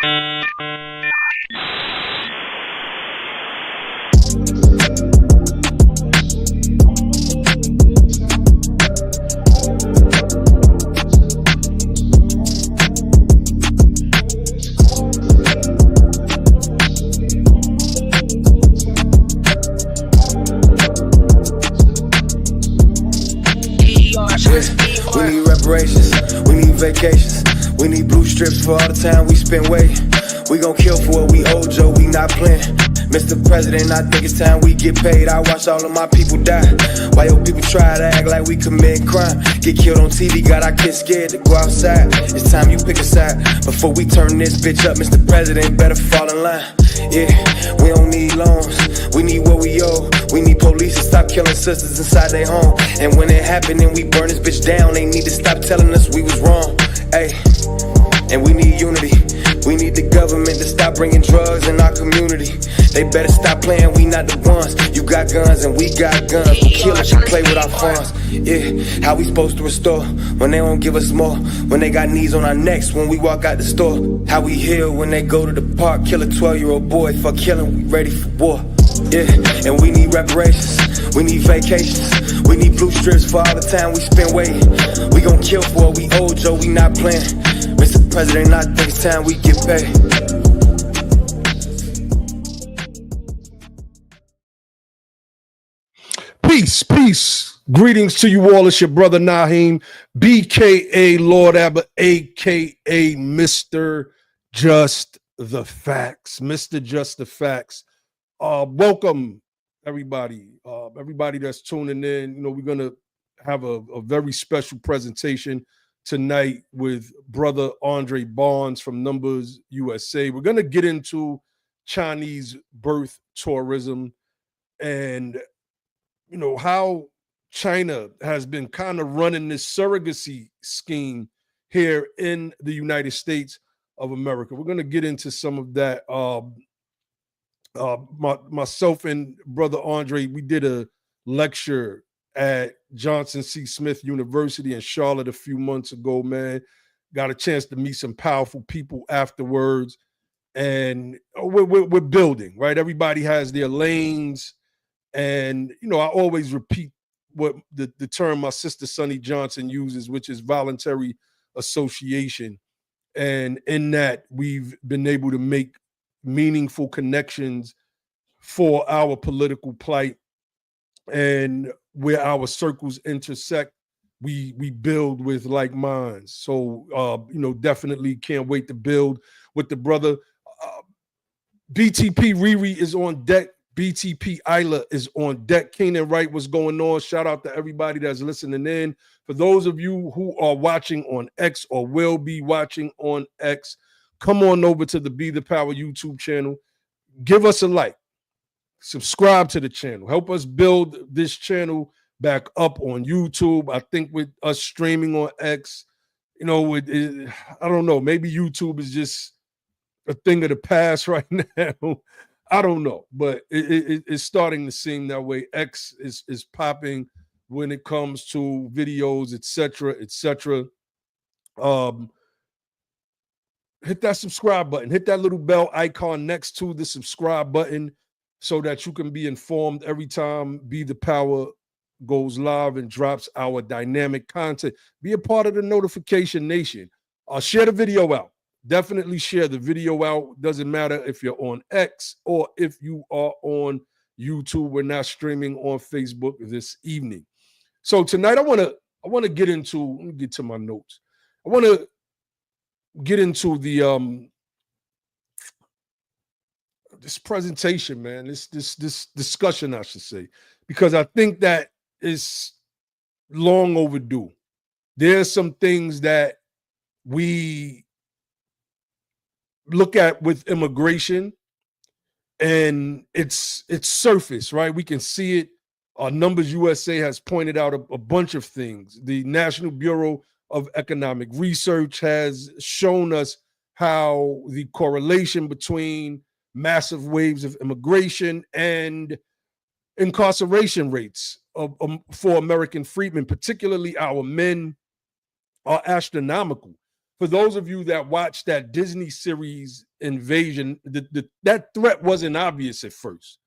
We need reparations, we need vacations, we need blue strips for all the time we spent waiting. We gon' kill for what we owe, Joe, we not playing. Mr. President, I think it's time we get paid. I watch all of my people die. Why your people try to act like we commit crime? Get killed on TV, got our kids scared to go outside. It's time you pick a side. Before we turn this bitch up, Mr. President better fall in line. Yeah, we don't need loans, we need what we owe. We need police to stop killing sisters inside their home. And when it happened and we burn this bitch down, they need to stop telling us we was wrong. Ay, and we need unity. We need the government to stop bringing drugs in our community. They better stop playing, we not the ones. You got guns and we got guns. We kill if you play with our funds. Yeah, how we supposed to restore when they won't give us more? When they got knees on our necks when we walk out the store. How we heal when they go to the park, kill a 12-year-old boy for killing, we ready for war. Yeah, and we need reparations, we need vacations, we need blue strips for all the time we spent waiting. We gon' kill for what we owe, Joe, we not playing. Mr. President, I think it's time we get paid. Peace, peace. Greetings to you all. It's your brother Naheem, BKA Lord Abbott, AKA Mr. Just the Facts. Mr. Just the Facts. Welcome, everybody. Everybody that's tuning in. You know, we're going to have a very special presentation tonight with brother André Barnes from NumbersUSA. We're going to get into Chinese birth tourism and, you know, how China has been kind of running this surrogacy scheme here in the United States of America. We're going to get into some of that. Myself and brother Andre, we did a lecture at Johnson C. Smith University in Charlotte a few months ago, man. Got a chance to meet some powerful people afterwards. And we're building, right? Everybody has their lanes. And, you know, I always repeat what the term my sister Sonny Johnson uses, which is voluntary association. And in that, we've been able to make meaningful connections for our political plight. And where our circles intersect, we build with like minds. So, you know, definitely can't wait to build with the brother. BTP Riri is on deck. BTP Isla is on deck. Keenan Wright, what's going on? Shout out to everybody that's listening in. For those of you who are watching on X or will be watching on X, come on over to the Be the Power YouTube channel. Give us a like. Subscribe to the channel. Help us build this channel back up on YouTube. I think with us streaming on X, you know, I don't know. Maybe YouTube is just a thing of the past right now. I don't know, but it's starting to seem that way. X is popping when it comes to videos, etc., etc. Hit that subscribe button. Hit that little bell icon next to the subscribe button so that you can be informed every time Be the Power goes live and drops our dynamic content. Be a part of the notification nation. Share the video out. Definitely share the video out. Doesn't matter if you're on X or if you are on YouTube. We're not streaming on Facebook this evening. So tonight I want to get into, let me get to my notes. I want to get into the this presentation, man, this discussion, I should say, because I think that is long overdue. There's some things that we look at with immigration and it's surface, right? We can see it. NumbersUSA has pointed out a bunch of things. The National Bureau of Economic Research has shown us how the correlation between massive waves of immigration and incarceration rates for American freedmen, particularly our men, are astronomical. for those of you that watched that Disney series Invasion, that threat wasn't obvious at first.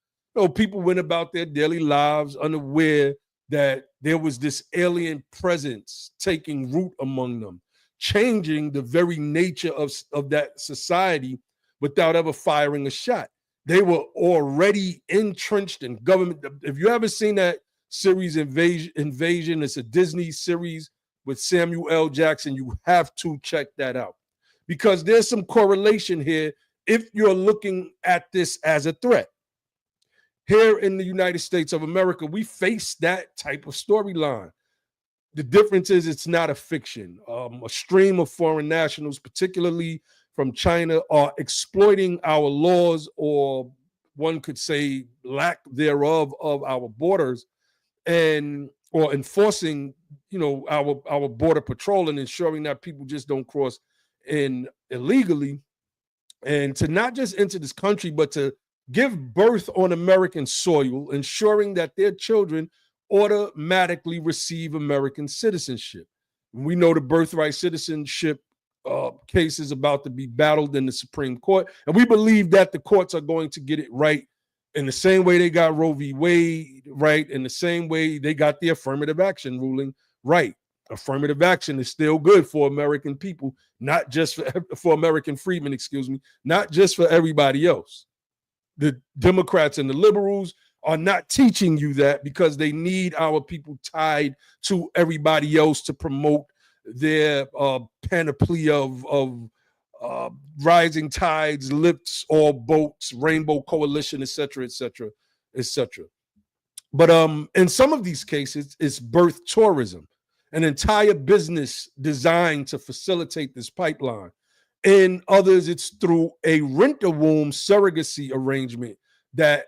People went about their daily lives unaware that there was this alien presence taking root among them, changing the very nature of that society without ever firing a shot. They were already entrenched in government. If you haven't seen that series Invasion, it's a Disney series with Samuel L. Jackson. You have to check that out because there's some correlation here if you're looking at this as a threat. Here in the United States of America, we face that type of storyline. The difference is it's not a fiction. A stream of foreign nationals, particularly from China, are exploiting our laws, or one could say lack thereof, of our borders, and or enforcing, our border patrol and ensuring that people just don't cross in illegally, and to not just enter this country, but to give birth on American soil, ensuring that their children automatically receive American citizenship. We know the birthright citizenship case is about to be battled in the Supreme Court, and we believe that the courts are going to get it right in the same way they got Roe v. Wade right, in the same way they got the affirmative action ruling right. Affirmative action is still good for American people, not just for American freedmen, excuse me, not just for everybody else. The Democrats and the liberals are not teaching you that because they need our people tied to everybody else to promote their panoply of rising tides, lifts all boats, rainbow coalition, etc., etc., etc. But in some of these cases, it's birth tourism, an entire business designed to facilitate this pipeline. In others, it's through a rent-a-womb surrogacy arrangement that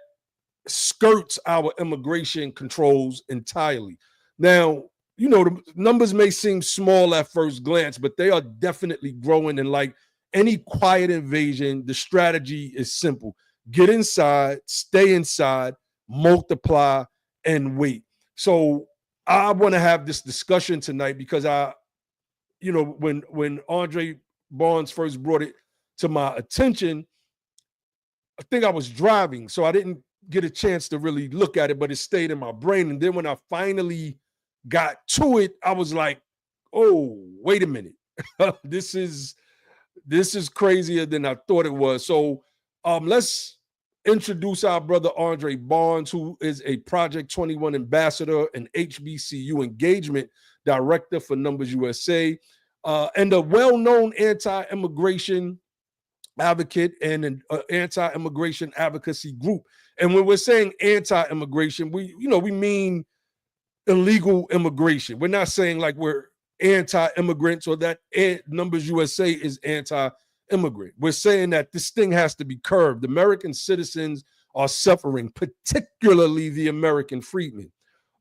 skirts our immigration controls entirely. Now, the numbers may seem small at first glance, but they are definitely growing. And like any quiet invasion, the strategy is simple. Get inside, stay inside, multiply, and wait. So I want to have this discussion tonight because when André Barnes first brought it to my attention, I think I was driving, so I didn't get a chance to really look at it, but it stayed in my brain. And then when I finally got to it, I was like, oh, wait a minute. This is crazier than I thought it was. So let's introduce our brother André Barnes, who is a Project 21 ambassador and HBCU engagement director for NumbersUSA, and a well-known anti-immigration advocate and an anti-immigration advocacy group. And when we're saying anti-immigration, we mean illegal immigration. We're not saying like we're anti-immigrants or that NumbersUSA is anti-immigrant. We're saying that this thing has to be curbed. American citizens are suffering, particularly the American freedmen.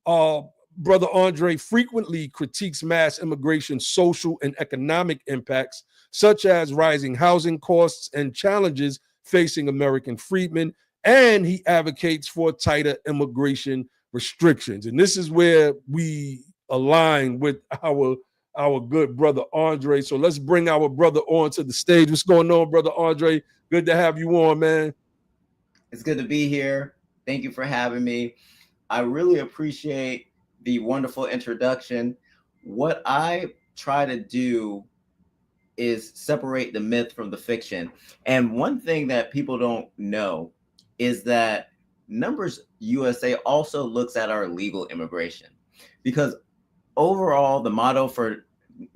Brother André frequently critiques mass immigration's social and economic impacts, such as rising housing costs and challenges facing American freedmen, and he advocates for tighter immigration restrictions. And this is where we align with our good brother André. So let's bring our brother on to the stage. What's going on, brother André? Good to have you on, man. It's good to be here. Thank you for having me. I really appreciate the wonderful introduction. What I try to do is separate the myth from the fiction. And one thing that people don't know is that NumbersUSA also looks at our legal immigration, because overall the motto for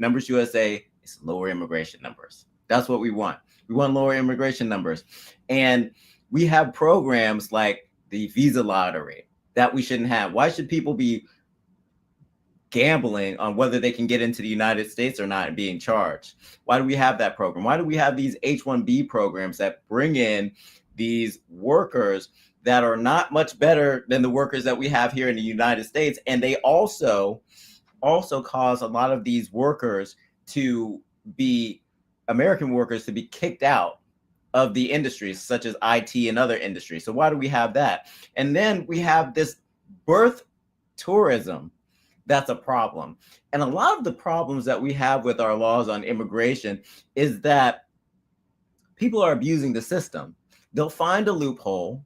NumbersUSA is lower immigration numbers. That's what we want. We want lower immigration numbers. And we have programs like the visa lottery that we shouldn't have. Why should people be gambling on whether they can get into the United States or not and being charged? Why do we have that program? Why do we have these H-1B programs that bring in these workers that are not much better than the workers that we have here in the United States? And they also cause a lot of these workers to be, American workers to be kicked out of the industries such as IT and other industries. So why do we have that? And then we have this birth tourism that's a problem. And a lot of the problems that we have with our laws on immigration is that people are abusing the system. They'll find a loophole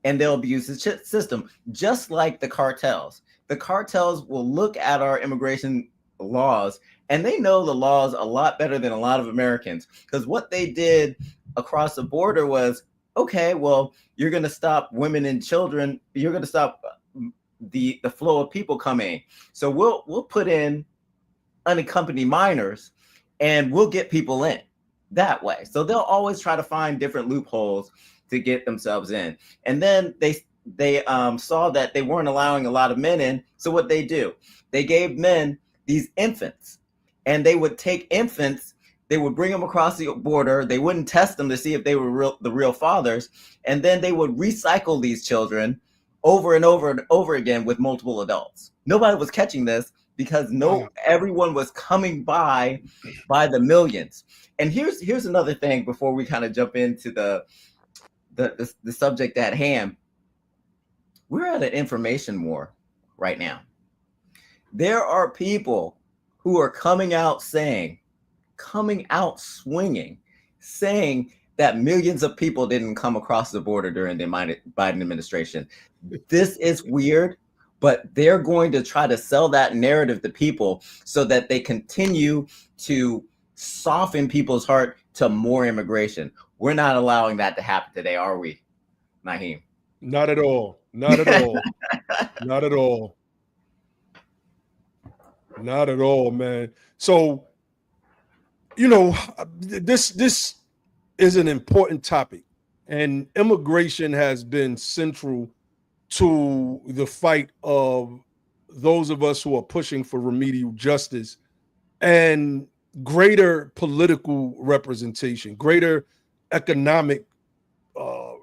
and they'll abuse the system, just like the cartels. The cartels will look at our immigration laws and they know the laws a lot better than a lot of Americans, because what they did across the border was, okay, well, you're going to stop women and children. You're going to stop the flow of people coming. So we'll put in unaccompanied minors and we'll get people in that way. So they'll always try to find different loopholes to get themselves in. And then they saw that they weren't allowing a lot of men in. So what they do, they gave men these infants, and they would take infants, they would bring them across the border. They wouldn't test them to see if they were the real fathers. And then they would recycle these children over and over and over again with multiple adults. Nobody was catching this because everyone was coming by the millions. And here's another thing before we kind of jump into the subject at hand. We're at an information war right now. There are people who are coming out swinging, saying that millions of people didn't come across the border during the Biden administration. This is weird, but they're going to try to sell that narrative to people so that they continue to soften people's heart to more immigration. We're not allowing that to happen today, are we, Naheem? Not at all. Not at all. Not at all. Not at all, man. So, you know, this is an important topic, and immigration has been central to the fight of those of us who are pushing for remedial justice and greater political representation, greater economic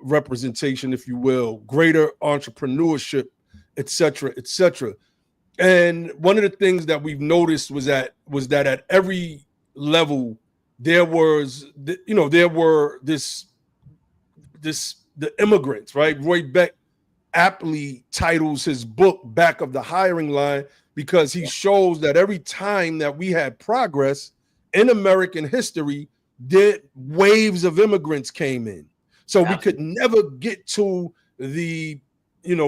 representation, if you will, greater entrepreneurship, et cetera, et cetera. And one of the things that we've noticed was that at every level there were the immigrants, right? Roy Beck aptly titles his book Back of the Hiring Line, because he shows that every time that we had progress in American history, waves of immigrants came in. So we could never get to the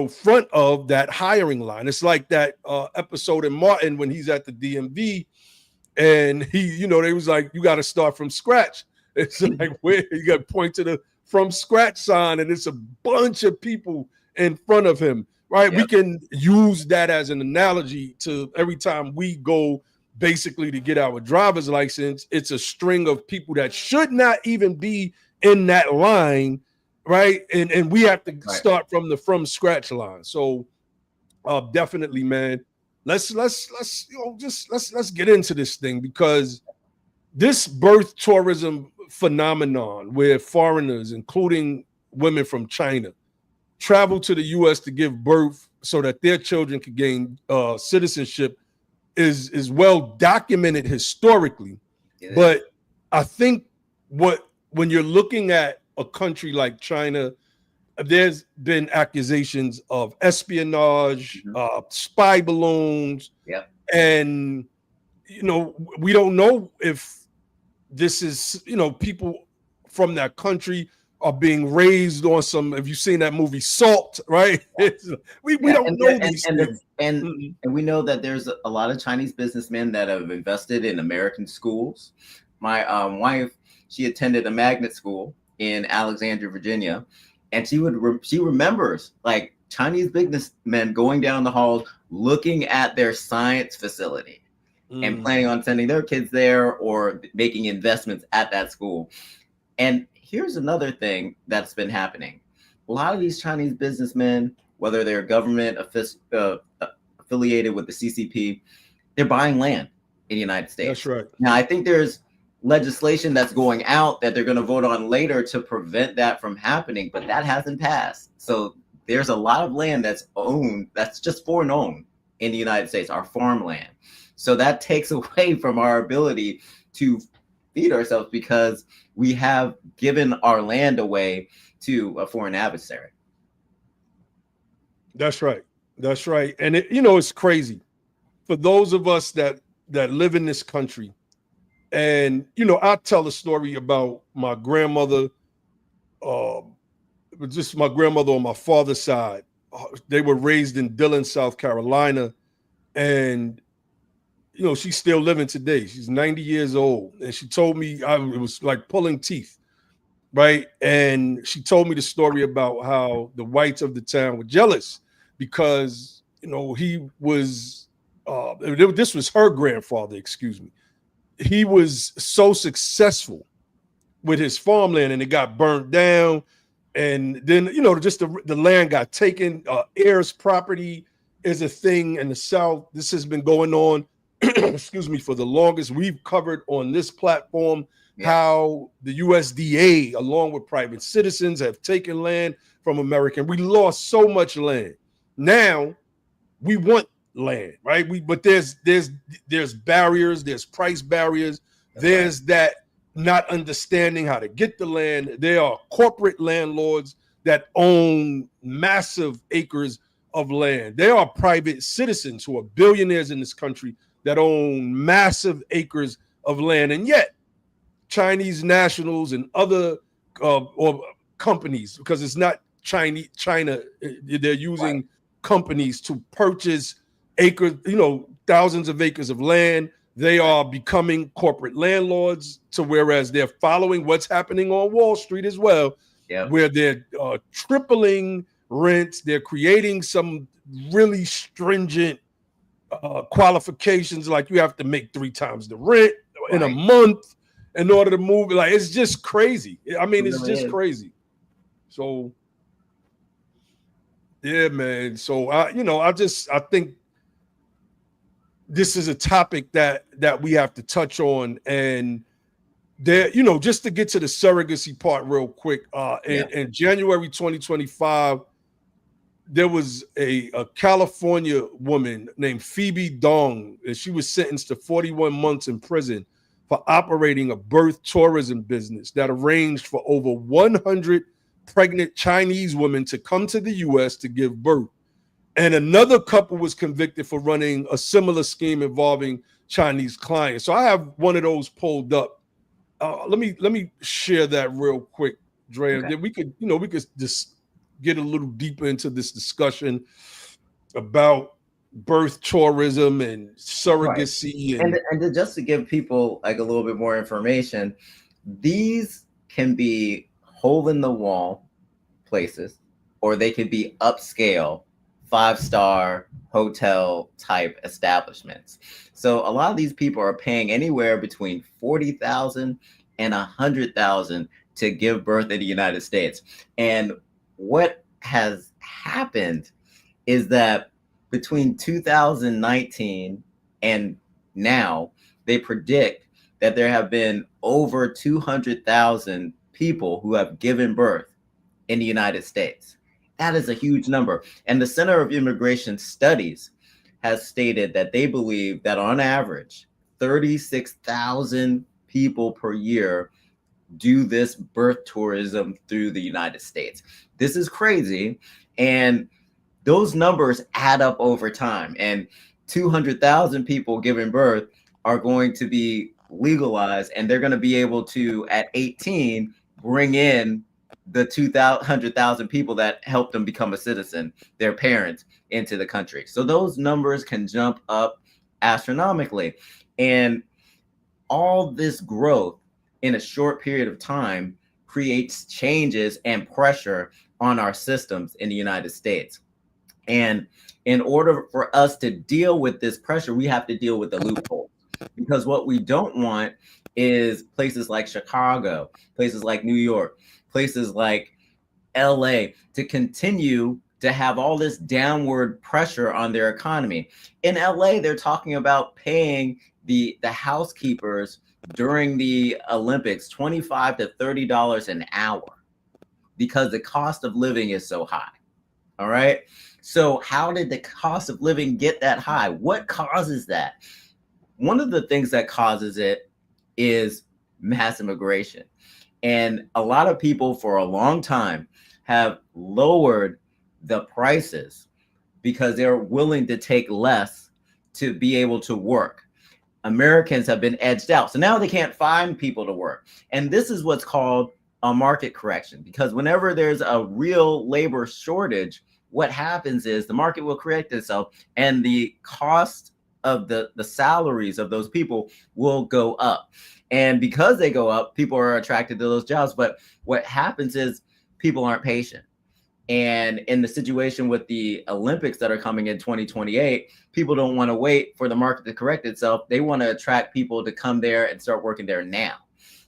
front of that hiring line. It's like that episode in Martin when he's at the DMV and they was like, you got to start from scratch. It's like, where you got to point to the from scratch sign, and it's a bunch of people in front of him, right? Yep. We can use that as an analogy to every time we go basically to get our driver's license. It's a string of people that should not even be in that line, right? And we have to start from the from scratch line. So definitely, man, let's get into this thing, because this birth tourism phenomenon where foreigners, including women from China, travel to the U.S. to give birth so that their children could gain citizenship is well documented historically. Yeah. But I think when you're looking at a country like China, there's been accusations of espionage, spy balloons, and we don't know if this is people from that country are being raised on some. Have you seen that movie Salt? Right? We don't know these things. And we know that there's a lot of Chinese businessmen that have invested in American schools. My wife, she attended a magnet school in Alexandria, Virginia, and she remembers like Chinese businessmen going down the halls looking at their science facility and planning on sending their kids there or making investments at that school. And here's another thing that's been happening. A lot of these Chinese businessmen, whether they're government affiliated with the CCP, they're buying land in the United States. That's right. Now, I think there's legislation that's going out that they're going to vote on later to prevent that from happening, but that hasn't passed. So there's a lot of land that's owned, that's just foreign owned in the United States, our farmland. So that takes away from our ability to feed ourselves because we have given our land away to a foreign adversary. That's right. That's right. And it's crazy for those of us that live in this country, and I'll tell a story about my grandmother, just my grandmother on my father's side. They were raised in Dillon, South Carolina, and she's still living today. She's 90 years old, and she told me it was like pulling teeth, right? And she told me the story about how the whites of the town were jealous because he was this was her grandfather, excuse me. He was so successful with his farmland, and it got burnt down, and then just the land got taken. Heirs property is a thing in the South. This has been going on excuse me, for the longest. We've covered on this platform how the USDA, along with private citizens, have taken land from American. We lost so much land. Now we want land, right? But there's barriers, there's price barriers, there's that not understanding how to get the land. There are corporate landlords that own massive acres of land. There are private citizens who are billionaires in this country that own massive acres of land, and yet Chinese nationals and other or companies, because it's not China, they're using companies to purchase acres, thousands of acres of land. They are becoming corporate landlords, whereas they're following what's happening on Wall Street as well, where they're tripling rents. They're creating some really stringent qualifications, like you have to make 3 times the rent in a month in order to move. Like, it's just crazy. I mean, it's just crazy. So yeah, man. So I think this is a topic that we have to touch on. And there, just to get to the surrogacy part real quick, in January 2025, there was a California woman named Phoebe Dong, and she was sentenced to 41 months in prison for operating a birth tourism business that arranged for over 100 pregnant Chinese women to come to the U.S. to give birth. And another couple was convicted for running a similar scheme involving Chinese clients. So I have one of those pulled up. Let me share that real quick, Dre. Okay. Then we could just get a little deeper into this discussion about birth tourism and surrogacy. Right. And just to give people like a little bit more information, these can be hole in the wall places, or they could be upscale 5-star hotel type establishments. So a lot of these people are paying anywhere between $40,000 and $100,000 to give birth in the United States. And what has happened is that between 2019 and now, they predict that there have been over 200,000 people who have given birth in the United States. That is a huge number. And the Center of Immigration Studies has stated that they believe that on average, 36,000 people per year do this birth tourism through the United States. This is crazy. And those numbers add up over time. And 200,000 people giving birth are going to be legalized, and they're going to be able to, at 18, bring in the 200,000 people that helped them become a citizen, their parents, into the country. So those numbers can jump up astronomically. And all this growth in a short period of time creates changes and pressure on our systems in the United States. And in order for us to deal with this pressure, we have to deal with the loopholes, because what we don't want is places like Chicago, places like New York, places like LA to continue to have all this downward pressure on their economy. In LA, they're talking about paying the housekeepers during the Olympics $25 to $30 an hour because the cost of living is so high. All right. So how did the cost of living get that high? What causes that? One of the things that causes it is mass immigration. And a lot of people for a long time have lowered the prices because they're willing to take less to be able to work. Americans have been edged out. So now they can't find people to work. And this is what's called a market correction, because whenever there's a real labor shortage, what happens is the market will correct itself and the cost of the salaries of those people will go up. And because they go up, people are attracted to those jobs. But what happens is people aren't patient. And in the situation with the Olympics that are coming in 2028, people don't want to wait for the market to correct itself. They want to attract people to come there and start working there now.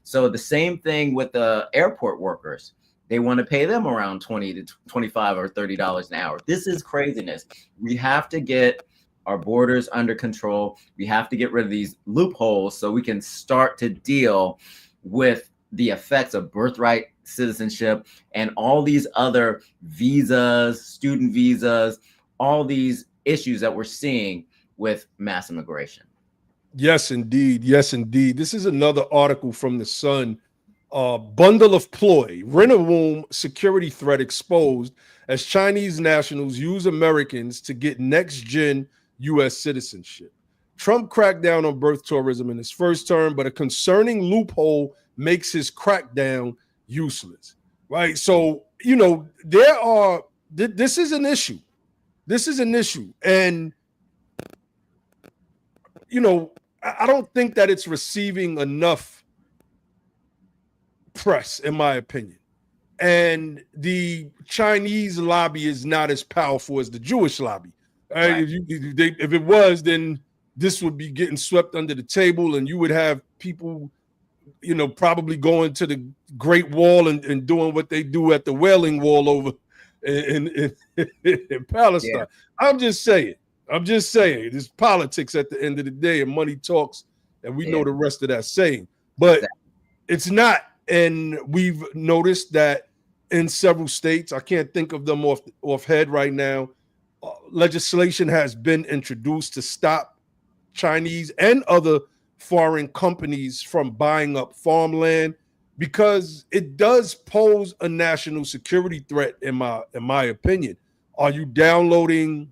So the same thing with the airport workers. They want to pay them around $20 to $25 or $30 an hour. This is craziness. We have to get our borders under control. We have to get rid of these loopholes so we can start to deal with the effects of birthright citizenship and all these other visas, student visas, all these issues that we're seeing with mass immigration. Yes, indeed. Yes, indeed. This is another article from The Sun. Bundle of ploy, rent-a-room security threat exposed as Chinese nationals use Americans to get next-gen U.S. citizenship. Trump cracked down on birth tourism in his first term, but a concerning loophole makes his crackdown useless, right? So, you know, this is an issue. This is an issue. And, you know, I don't think that it's receiving enough press, in my opinion. And the Chinese lobby is not as powerful as the Jewish lobby. Right? If it was, then this would be getting swept under the table, and you would have people, you know, probably going to the Great Wall and doing what they do at the Wailing Wall over in Palestine. Yeah. I'm just saying. It's politics at the end of the day, and money talks, and we know the rest of that saying. But it's not. And we've noticed that in several states, I can't think of them off head right now, legislation has been introduced to stop Chinese and other foreign companies from buying up farmland, because it does pose a national security threat, in my opinion. Are you downloading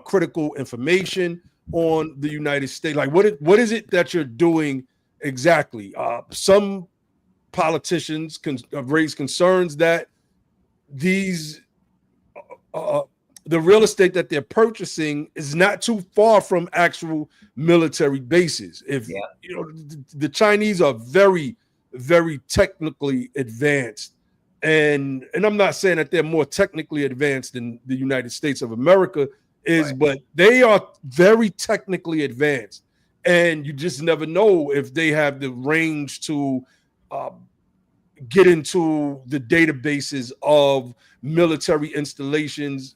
critical information on the United States? Like, what is it that you're doing exactly? Some politicians have raised concerns that these the real estate that they're purchasing is not too far from actual military bases. If you know, the Chinese are very, very technically advanced, and I'm not saying that they're more technically advanced than the United States of America is, but they are very technically advanced, and you just never know if they have the range to get into the databases of military installations,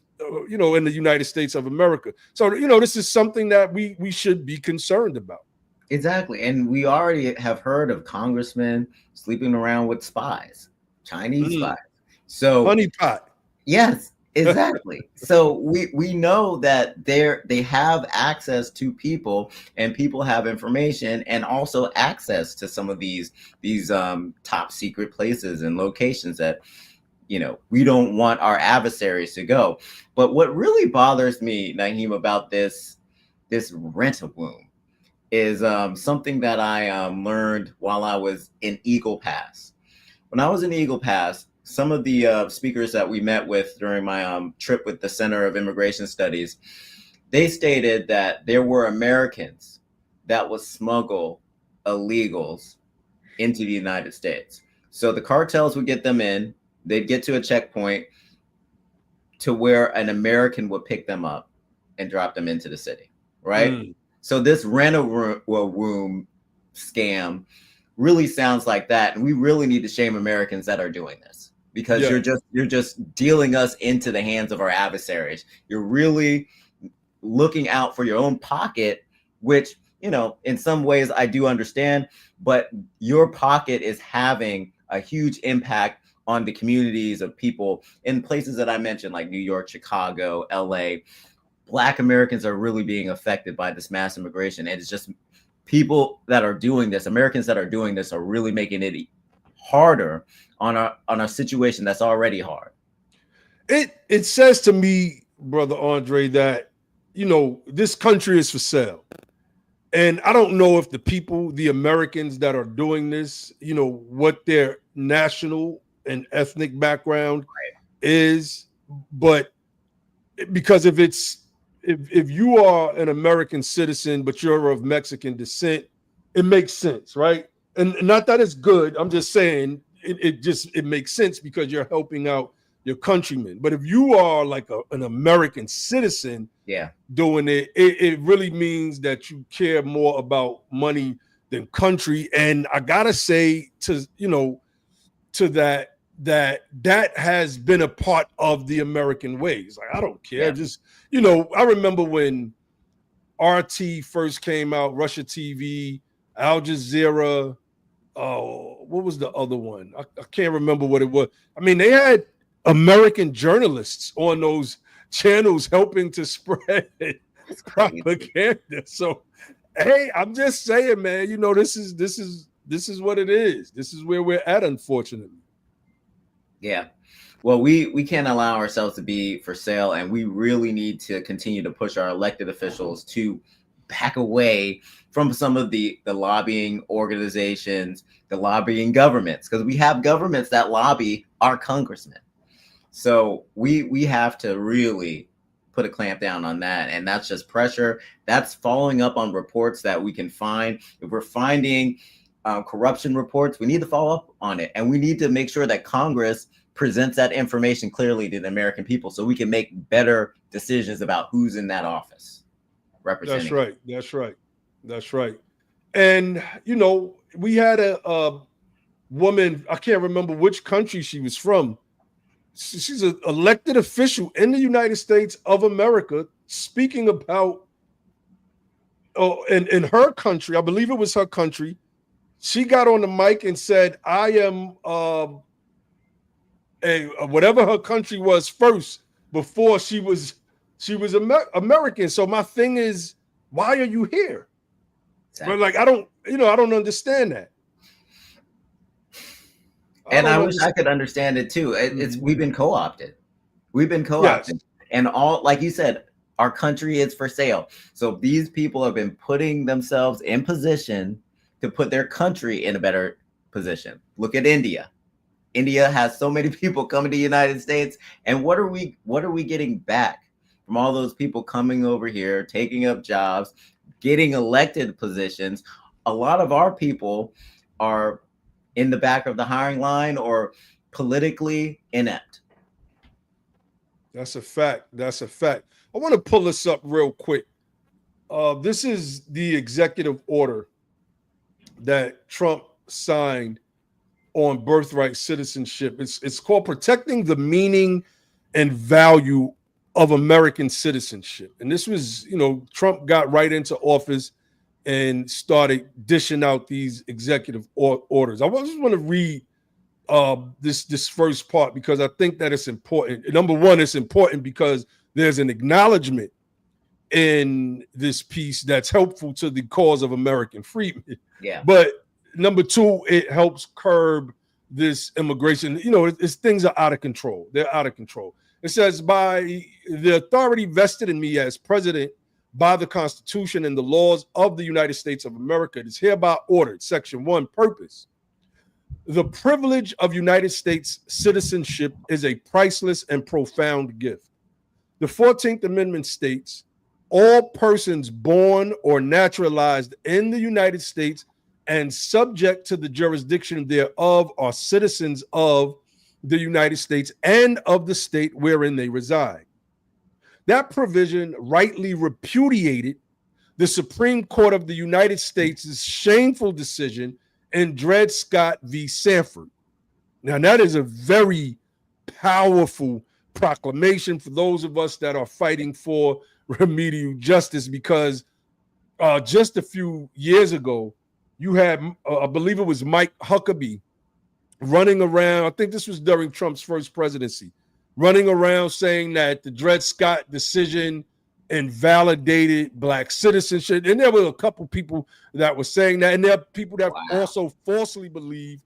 you know, in the United States of America. So, you know, this is something that we should be concerned about. Exactly. And we already have heard of congressmen sleeping around with spies, Chinese spies. So honeypot. Yes, exactly. So we know that they have access to people, and people have information and also access to some of these top secret places and locations that, you know, we don't want our adversaries to go. But what really bothers me, Naheem, about this rent-a-room is something that I learned while I was in Eagle Pass. When I was in Eagle Pass, some of the speakers that we met with during my trip with the Center of Immigration Studies, they stated that there were Americans that would smuggle illegals into the United States. So the cartels would get them in, they'd get to a checkpoint to where an American would pick them up and drop them into the city, right? So this rent-a-room scam really sounds like that, and we really need to shame Americans that are doing this, because you're just dealing us into the hands of our adversaries. You're really looking out for your own pocket, which, you know, in some ways I do understand, but your pocket is having a huge impact on the communities of people in places that I mentioned, like New York, Chicago, LA. Black Americans are really being affected by this mass immigration. And it's just people that are doing this, Americans that are doing this, are really making it harder on our situation that's already hard. It says to me, Brother Andre, that, this country is for sale. And I don't know if the Americans that are doing this, what their national and ethnic background is, but because if you are an American citizen, but you're of Mexican descent, it makes sense, right? And not that it's good. I'm just saying it makes sense because you're helping out your countrymen. But if you are like an American citizen, doing it really means that you care more about money than country. And I gotta say to that has been a part of the American ways. Like, I don't care. Just, I remember when RT first came out, Russia TV, Al Jazeera. What was the other one? I can't remember what it was. I mean, they had American journalists on those channels helping to spread propaganda. So, hey, I'm just saying, man, this is what it is. This is where we're at, unfortunately. Yeah. Well, we can't allow ourselves to be for sale, and we really need to continue to push our elected officials to back away from some of the lobbying organizations, the lobbying governments, because we have governments that lobby our congressmen. So we have to really put a clamp down on that. And that's just pressure. That's following up on reports that we can find. If we're finding corruption reports, we need to follow up on it. And we need to make sure that Congress presents that information clearly to the American people so we can make better decisions about who's in that office representing. That's right. And, we had a woman, I can't remember which country she was from. She's an elected official in the United States of America speaking about, in her country, I believe it was her country, she got on the mic and said, I am whatever her country was first before she was American. So my thing is, why are you here? Exactly. But like, I don't understand that. And I wish I could understand it too. We've been co-opted. Yes. And all, like you said, our country is for sale. So these people have been putting themselves in position to put their country in a better position. Look at India. India has so many people coming to the United States. And what are we getting back from all those people coming over here, taking up jobs, getting elected positions? A lot of our people are in the back of the hiring line or politically inept. That's a fact. I want to pull this up real quick. This is the executive order that Trump signed on birthright citizenship. It's called Protecting the Meaning and Value of American Citizenship. And this was, Trump got right into office and started dishing out these executive orders. I just want to read this first part because I think that it's important. Number one, it's important because there's an acknowledgement in this piece that's helpful to the cause of American freedmen. Yeah. But number two, it helps curb this immigration. Things are out of control. They're out of control. It says, by the authority vested in me as president by the Constitution and the laws of the United States of America, it is hereby ordered. Section 1, purpose. The privilege of United States citizenship is a priceless and profound gift. The 14th Amendment states, all persons born or naturalized in the United States and subject to the jurisdiction thereof are citizens of the United States and of the state wherein they reside. That provision rightly repudiated the Supreme Court of the United States' shameful decision in Dred Scott v. Sanford. Now, that is a very powerful proclamation for those of us that are fighting for remedial justice, because just a few years ago, you had, I believe it was Mike Huckabee running around. I think this was during Trump's first presidency, running around saying that the Dred Scott decision invalidated Black citizenship. And there were a couple people that were saying that. And there are people that also falsely believe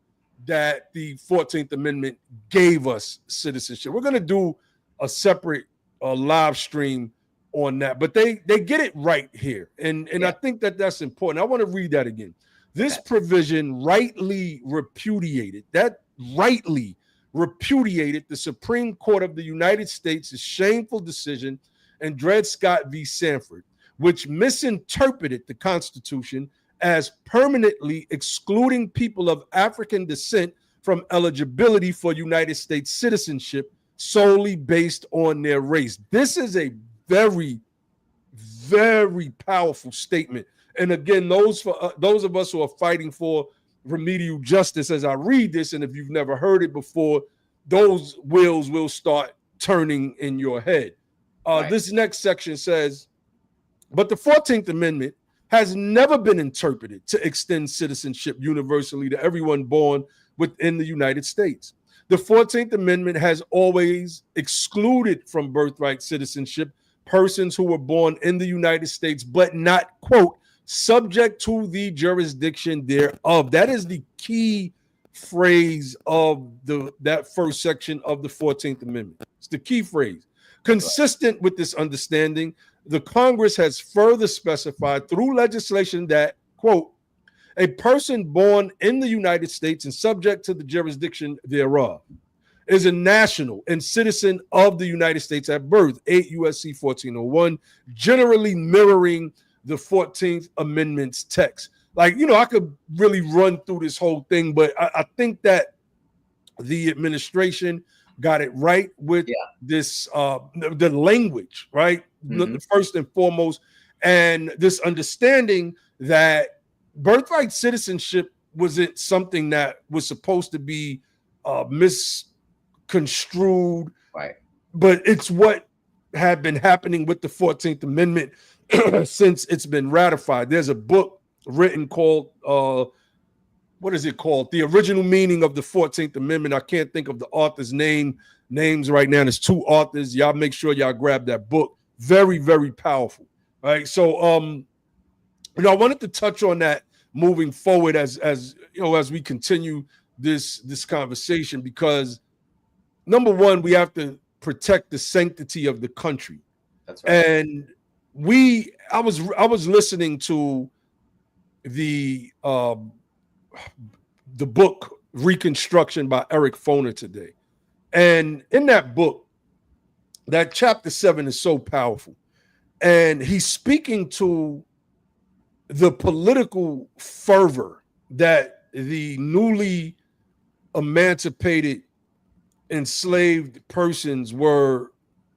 that the 14th Amendment gave us citizenship. We're going to do a separate live stream on that, but they get it right here, and I think that's important. I want to read that again. This provision rightly repudiated the Supreme Court of the United States' shameful decision in Dred Scott v. Sanford, which misinterpreted the Constitution as permanently excluding people of African descent from eligibility for United States citizenship solely based on their race. This is a very, very powerful statement. And again, those of us who are fighting for remedial justice, as I read this, and if you've never heard it before, those wheels will start turning in your head. This next section says, but the 14th Amendment has never been interpreted to extend citizenship universally to everyone born within the United States. The 14th Amendment has always excluded from birthright citizenship persons who were born in the United States, but not, quote, subject to the jurisdiction thereof. That is the key phrase of that first section of the 14th Amendment. It's the key phrase. Consistent with this understanding, the Congress has further specified through legislation that, quote, a person born in the United States and subject to the jurisdiction thereof is a national and citizen of the United States at birth, 8 U.S.C. 1401, generally mirroring the 14th Amendment's text. Like, I could really run through this whole thing, but I think that the administration got it right with this, the language, right? First and foremost, and this understanding that birthright citizenship wasn't something that was supposed to be misconstrued, right? But it's what had been happening with the 14th Amendment since it's been ratified. There's a book written called, what is it called? The Original Meaning of the 14th Amendment. I can't think of the author's names right now. There's two authors. Y'all make sure y'all grab that book. Very, very powerful. All right. So, I wanted to touch on that moving forward as we continue this conversation, because number one, we have to protect the sanctity of the country. That's right. And I was listening to the book Reconstruction by Eric Foner today. And in that book, that chapter 7 is so powerful. And he's speaking to the political fervor that the newly emancipated enslaved persons were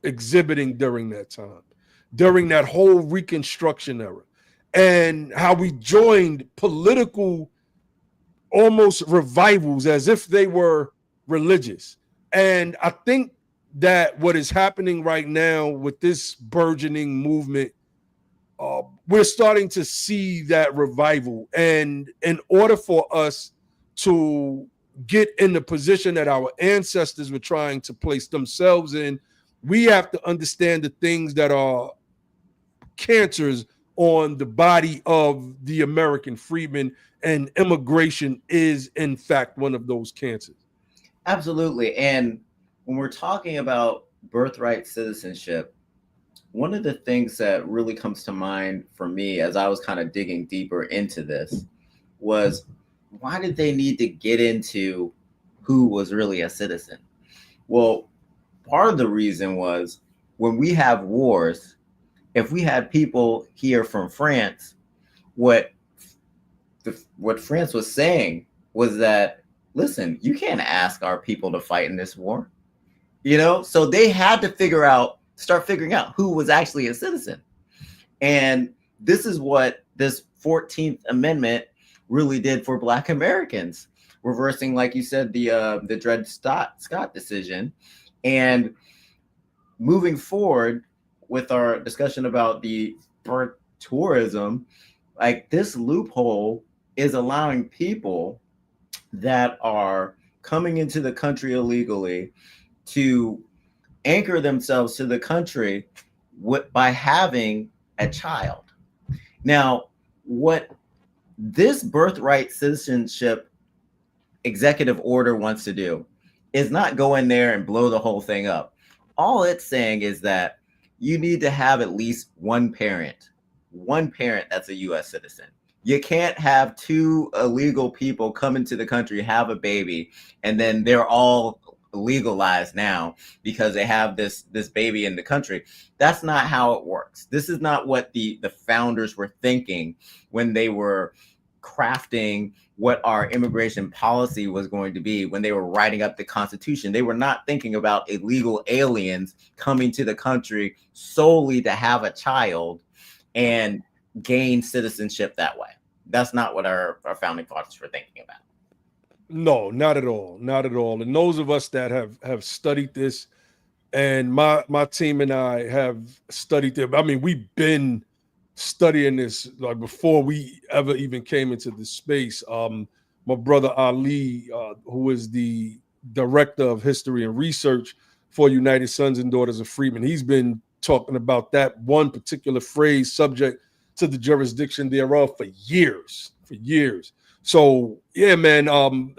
exhibiting during that time, during that whole Reconstruction era, and how we joined political almost revivals as if they were religious. And I think that what is happening right now with this burgeoning movement, we're starting to see that revival. And in order for us to get in the position that our ancestors were trying to place themselves in, we have to understand the things that are cancers on the body of the American freedmen, and immigration is in fact one of those cancers. Absolutely. And when we're talking about birthright citizenship, one of the things that really comes to mind for me as I was kind of digging deeper into this was, why did they need to get into who was really a citizen? Well, part of the reason was, when we have wars, if we had people here from France, what France was saying was that, listen, you can't ask our people to fight in this war. So they had to start figuring out who was actually a citizen. And this is what this 14th Amendment really did for Black Americans, reversing, like you said, the Dred Scott decision, and moving forward with our discussion about the birth tourism. Like, this loophole is allowing people that are coming into the country illegally to anchor themselves to the country by having a child. Now, what this birthright citizenship executive order wants to do is not go in there and blow the whole thing up. All it's saying is that you need to have at least one parent that's a U.S. citizen. You can't have two illegal people come into the country, have a baby, and then they're all legalized now because they have this baby in the country. That's not how it works. This is not what the founders were thinking when they were crafting what our immigration policy was going to be when they were writing up the Constitution. They were not thinking about illegal aliens coming to the country solely to have a child and gain citizenship that way. That's not what our founding fathers were thinking about. No, not at all. Not at all. And those of us that have studied this, and my team and I have studied it. I mean, we've been studying this like before we ever even came into this space. My brother Ali, who is the director of history and research for United Sons and Daughters of Freedmen, he's been talking about that one particular phrase, subject to the jurisdiction thereof, for years. So yeah, man,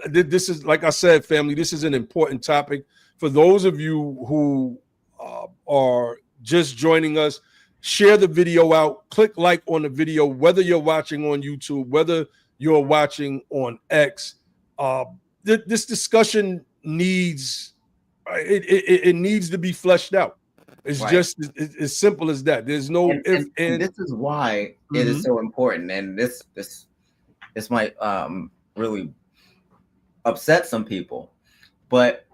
this is, like I said, family, this is an important topic. For those of you who are just joining us, share the video out, click like on the video, whether you're watching on YouTube, whether you're watching on X. This discussion needs, it needs to be fleshed out. It's right. Just as simple as that. There's no and this is why it is so important. And this might really upset some people, but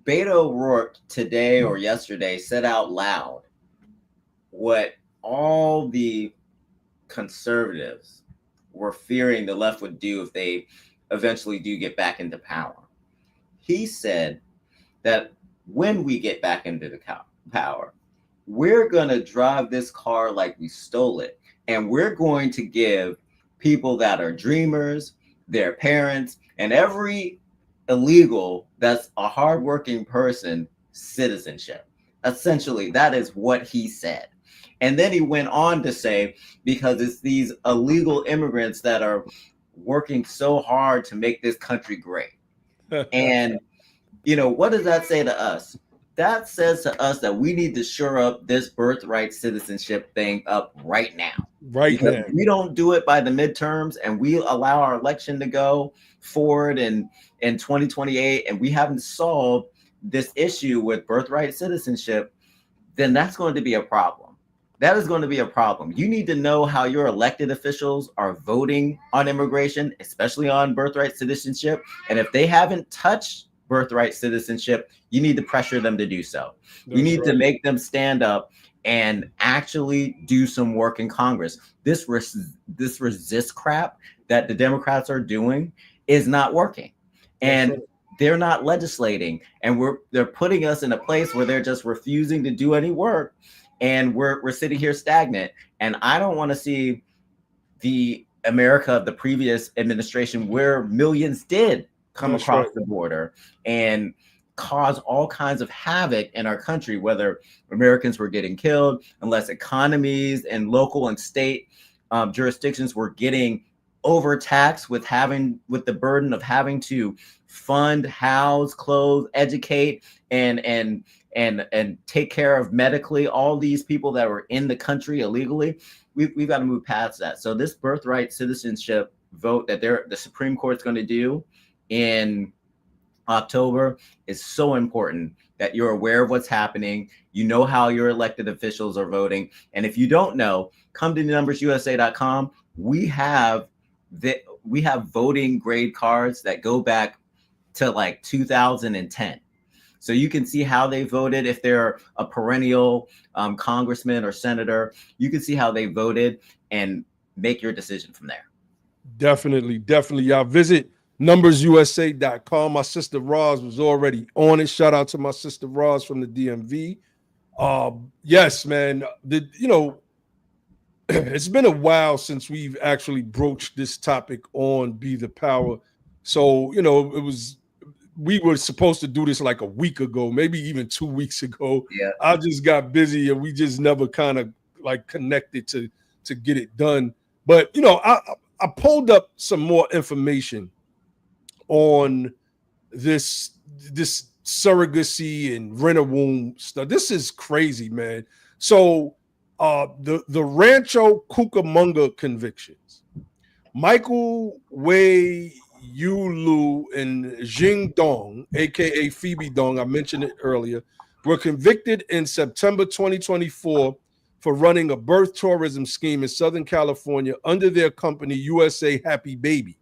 Beto O'Rourke today or yesterday said out loud what all the conservatives were fearing the left would do if they eventually do get back into power. He said that when we get back into the power, we're going to drive this car like we stole it. And we're going to give people that are dreamers, their parents, and every illegal that's a hardworking person citizenship. Essentially, that is what he said. And then he went on to say, because it's these illegal immigrants that are working so hard to make this country great. And, you know, what does that say to us? That says to us that we need to shore up this birthright citizenship thing up right now. Right now. If we don't do it by the midterms and we allow our election to go forward in 2028 and we haven't solved this issue with birthright citizenship, then that's going to be a problem. That is going to be a problem. You need to know how your elected officials are voting on immigration, especially on birthright citizenship. And if they haven't touched birthright citizenship, you need to pressure them to do so. You need to make them stand up and actually do some work in Congress. This resist crap that the Democrats are doing is not working. And they're not legislating. And they're putting us in a place where they're just refusing to do any work. And we're sitting here stagnant. And I don't want to see the America of the previous administration where millions did come across the border and cause all kinds of havoc in our country, whether Americans were getting killed, unless economies and local and state jurisdictions were getting overtaxed with the burden of having to fund, house, clothe, educate, and take care of medically all these people that were in the country illegally. We've got to move past that. So this birthright citizenship vote that the Supreme Court's going to do in October is so important that you're aware of what's happening. You know how your elected officials are voting. And if you don't know, come to NumbersUSA.com. We have voting grade cards that go back to like 2010. So you can see how they voted. If they're a perennial congressman or senator, you can see how they voted and make your decision from there. Definitely. Y'all visit NumbersUSA.com. My sister Roz was already on it. Shout out to my sister Roz from the DMV. Yes, man. It's been a while since we've actually broached this topic on Be the Power. So, we were supposed to do this like a week ago, maybe even 2 weeks ago. Yeah. I just got busy and we just never kind of like connected to get it done. But, I pulled up some more information on this surrogacy and rent-a-womb stuff. This is crazy, man. So the Rancho Cucamonga convictions, Michael Wei Yu Lu and Jing Dong, aka Phoebe Dong, I mentioned it earlier, were convicted in September 2024 for running a birth tourism scheme in Southern California under their company USA Happy Baby.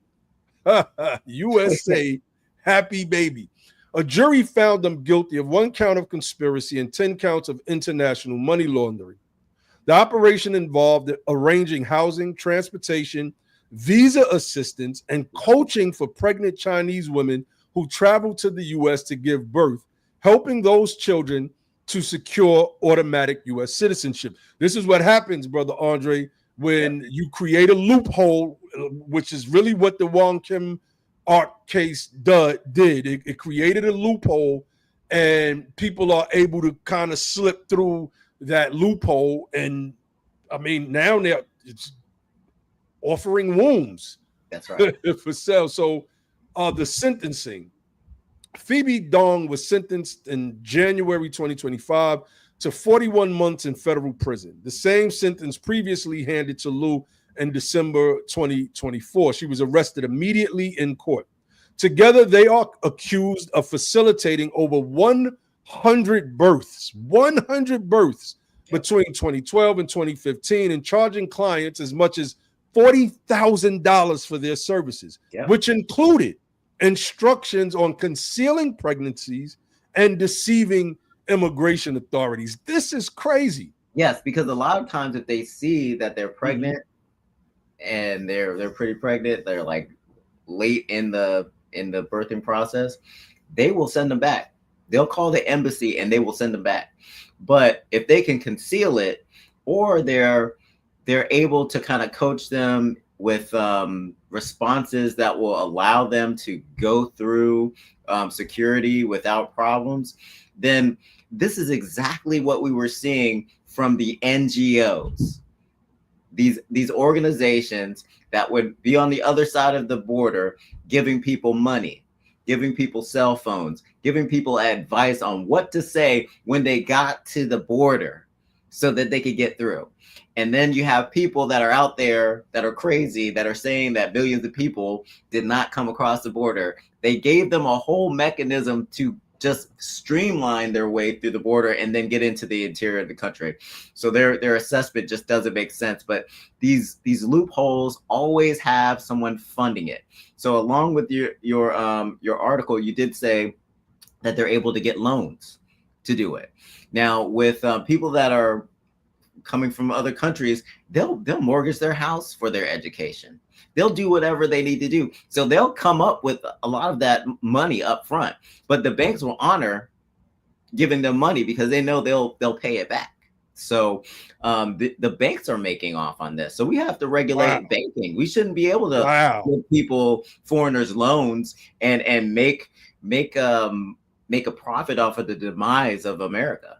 USA Happy Baby. A jury found them guilty of 1 count of conspiracy and 10 counts of international money laundering. The operation involved arranging housing, transportation, visa assistance, and coaching for pregnant Chinese women who traveled to the U.S. to give birth, helping those children to secure automatic U.S. citizenship. This is what happens, Brother Andre, when you create a loophole, which is really what the Wong Kim Ark case did. It created a loophole, and people are able to kind of slip through that loophole. And I mean, now they're offering wombs. That's right. For sale. So the sentencing. Phoebe Dong was sentenced in January 2025 to 41 months in federal prison, the same sentence previously handed to Liu in December 2024. She was arrested immediately in court. Together, they are accused of facilitating over 100 births between 2012 and 2015, and charging clients as much as $40,000 for their services, which included instructions on concealing pregnancies and deceiving immigration authorities. This is crazy. Yes, because a lot of times if they see that they're pregnant and they're pretty pregnant, they're like late in the birthing process, they will send them back. They'll call the embassy and they will send them back. But if they can conceal it, or they're able to kind of coach them with responses that will allow them to go through security without problems, then this is exactly what we were seeing from the NGOs. These organizations that would be on the other side of the border, giving people money, giving people cell phones, giving people advice on what to say when they got to the border so that they could get through. And then you have people that are out there that are crazy, that are saying that billions of people did not come across the border. They gave them a whole mechanism to just streamline their way through the border and then get into the interior of the country. So their assessment just doesn't make sense. But these loopholes always have someone funding it. So along with your article, you did say that they're able to get loans to do it. Now with people that are coming from other countries, they'll mortgage their house for their education. They'll do whatever they need to do. So they'll come up with a lot of that money up front, but the banks will honor giving them money because they know they'll pay it back. So the banks are making off on this. So we have to regulate banking. We shouldn't be able to give people, foreigners, loans and make a profit off of the demise of America.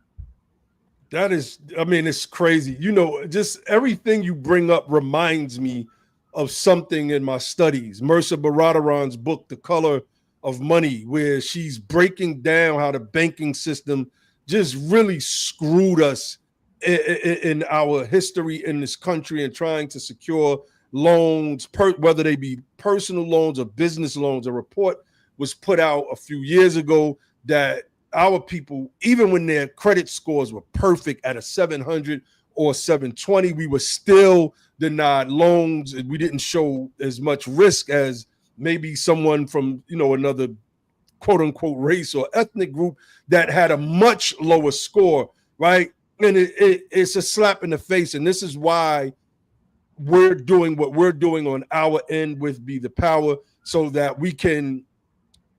That is, I mean, it's crazy. You know, just everything you bring up reminds me of something in my studies. Mercer Baradaran's book, The Color of Money, where she's breaking down how the banking system just really screwed us in our history in this country and trying to secure loans, whether they be personal loans or business loans. A report was put out a few years ago that our people, even when their credit scores were perfect at a 700 or 720, we were still denied loans, and we didn't show as much risk as maybe someone from, you know, another quote unquote race or ethnic group that had a much lower score, right? And it's a slap in the face. And this is why we're doing what we're doing on our end with Be the Power, so that we can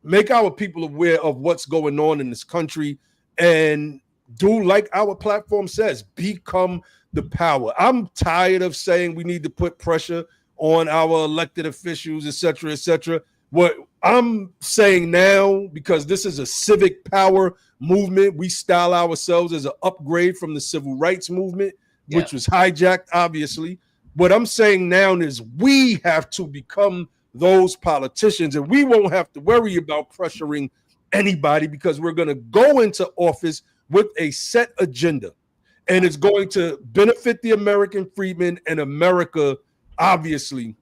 make our people aware of what's going on in this country and do like our platform says, become the power. I'm tired of saying we need to put pressure on our elected officials, et cetera, et cetera. What I'm saying now, because this is a civic power movement, we style ourselves as an upgrade from the civil rights movement, which was hijacked, obviously. What I'm saying now is we have to become those politicians, and we won't have to worry about pressuring anybody because we're going to go into office with a set agenda. and it's going to benefit the American freedmen and America, obviously,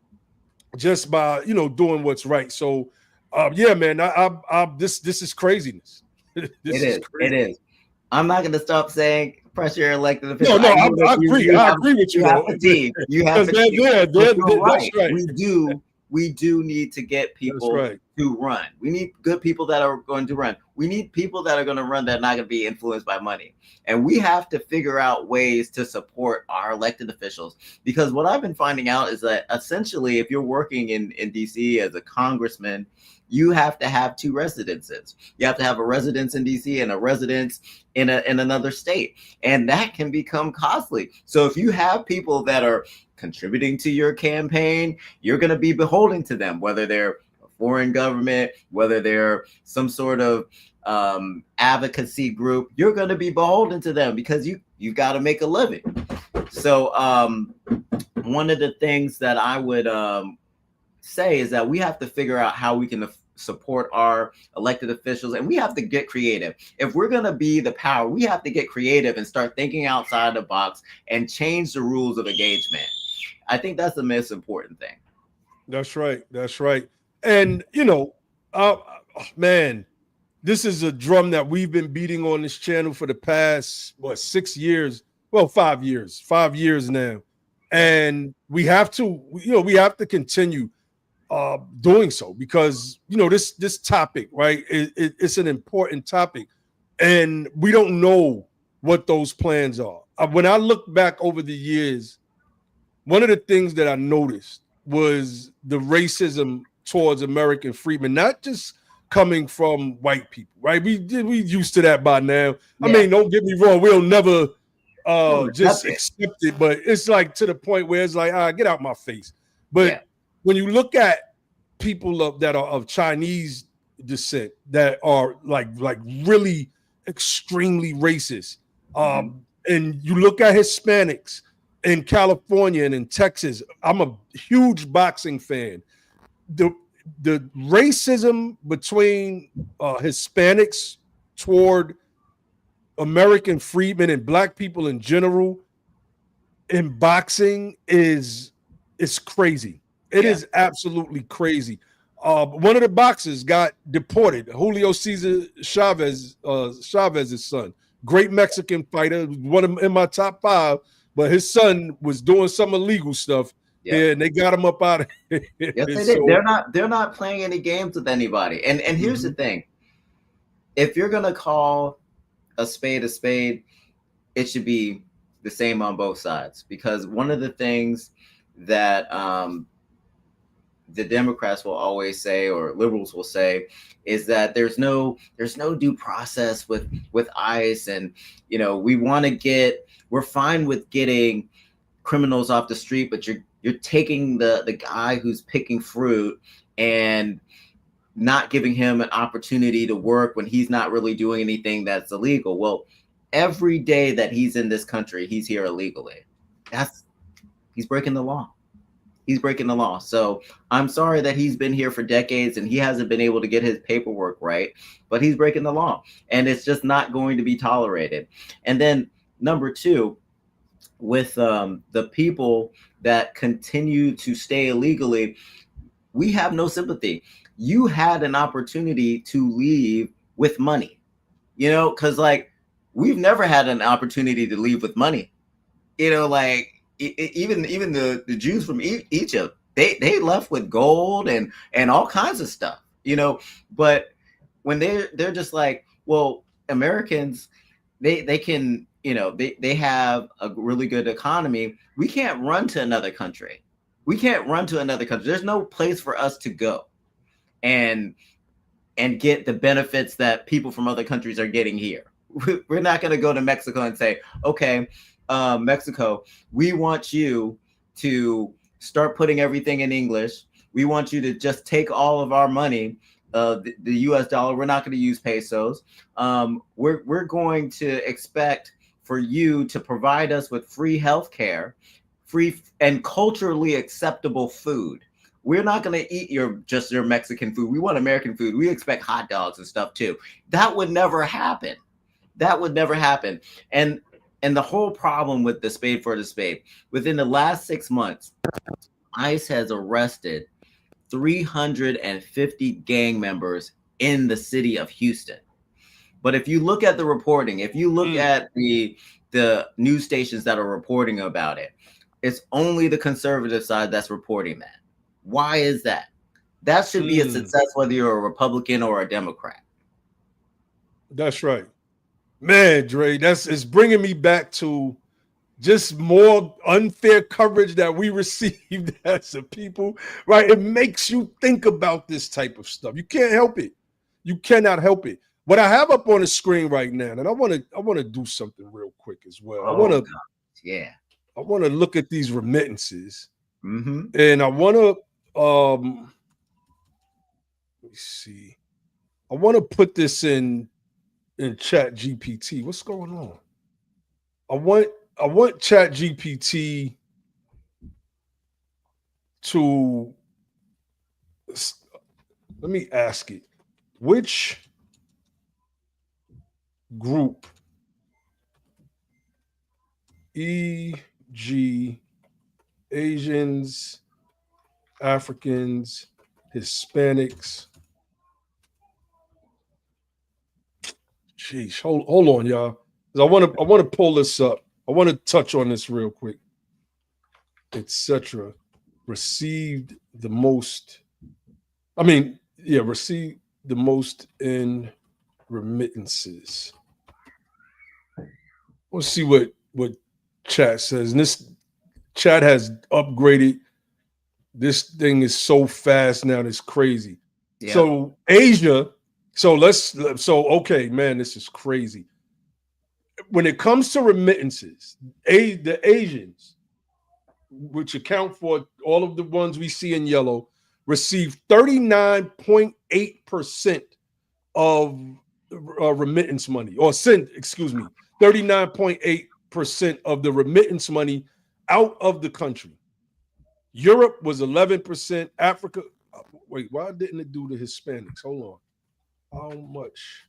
just by doing what's right. So, yeah, man, this is craziness. This is crazy. It is. I'm not going to stop saying pressure your elected officials. No, I agree. I agree with you. You have the team. You have the team. You're right. Right. We do need to get people to run. We need good people that are going to run. We need people that are going to run that are not going to be influenced by money. And we have to figure out ways to support our elected officials. Because what I've been finding out is that essentially, if you're working in DC as a congressman, you have to have 2 residences. You have to have a residence in DC and a residence in another state. And that can become costly. So if you have people that are contributing to your campaign, you're going to be beholden to them, whether they're a foreign government, whether they're some sort of advocacy group, you're going to be beholden to them because you got to make a living. So one of the things that I would say is that we have to figure out how we can support our elected officials, and we have to get creative. If we're going to be the power, we have to get creative and start thinking outside the box and change the rules of engagement. I think that's the most important thing. That's right. That's right. And, man, this is a drum that we've been beating on this channel for the past, 6 years? Well, 5 years. 5 years now. And we have to continue doing so because, this topic, right, it's an important topic. And we don't know what those plans are. When I look back over the years, one of the things that I noticed was the racism towards American freedmen, not just coming from white people, right? We used to that by now. Yeah. I mean, don't get me wrong, we'll never just accept it, but it's like to the point where it's like, get out my face. But when you look at people that are of Chinese descent that are like really extremely racist, and you look at Hispanics in California and in Texas, I'm a huge boxing fan. The racism between Hispanics toward American freedmen and black people in general in boxing is crazy. It is absolutely crazy. One of the boxers got deported, Julio Cesar Chavez's son, great Mexican fighter, in my top 5. But his son was doing some illegal stuff, and they got him up out of here. Yes, they did. They're not playing any games with anybody. And here's the thing: if you're gonna call a spade, it should be the same on both sides. Because one of the things that the Democrats will always say, or liberals will say, is that there's no due process with ICE, and we're fine with getting criminals off the street, but you're taking the guy who's picking fruit and not giving him an opportunity to work when he's not really doing anything that's illegal. Well, every day that he's in this country, he's here illegally. He's breaking the law. He's breaking the law. So I'm sorry that he's been here for decades and he hasn't been able to get his paperwork right, but he's breaking the law, and it's just not going to be tolerated. And then number 2, with the people that continue to stay illegally, we have no sympathy. You had an opportunity to leave with money, because we've never had an opportunity to leave with money. Even the Jews from Egypt, they left with gold and all kinds of stuff, But when they're just like, well, Americans, they can, they have a really good economy. We can't run to another country. There's no place for us to go and get the benefits that people from other countries are getting here. We're not going to go to Mexico and say, okay, Mexico, we want you to start putting everything in English. We want you to just take all of our money, the US dollar. We're not going to use pesos. We're going to expect for you to provide us with free healthcare, free and culturally acceptable food. We're not going to eat just your Mexican food. We want American food. We expect hot dogs and stuff too. That would never happen. And And the whole problem with the spade for the spade, within the last 6 months, ICE has arrested 350 gang members in the city of Houston. But if you look at the reporting, if you look at the news stations that are reporting about it, it's only the conservative side that's reporting that. Why is that? That should be a success whether you're a Republican or a Democrat. That's right. Man, Dre, it's bringing me back to just more unfair coverage that we received as a people, right? It makes you think about this type of stuff. You can't help it. You cannot help it. What I have up on the screen right now, and I want to do something real quick as well. I want to look at these remittances, and I want to let me see. I want to put this in Chat GPT. What's going on? I want Chat GPT to, let me ask it, which group, e.g. Asians, Africans, Hispanics. Jeez, hold on, y'all. I want to pull this up. I want to touch on this real quick. Etc. Received the most. Received the most in remittances. Let's see what chat says. And this chat has upgraded. This thing is so fast now, it's crazy. Yeah. So Asia. Okay, man, this is crazy. When it comes to remittances, the Asians, which account for all of the ones we see in yellow, receive 39.8% of remittance money, or sent, 39.8% of the remittance money out of the country. Europe was 11%. Africa, wait, why didn't it do the Hispanics? Hold on. How much?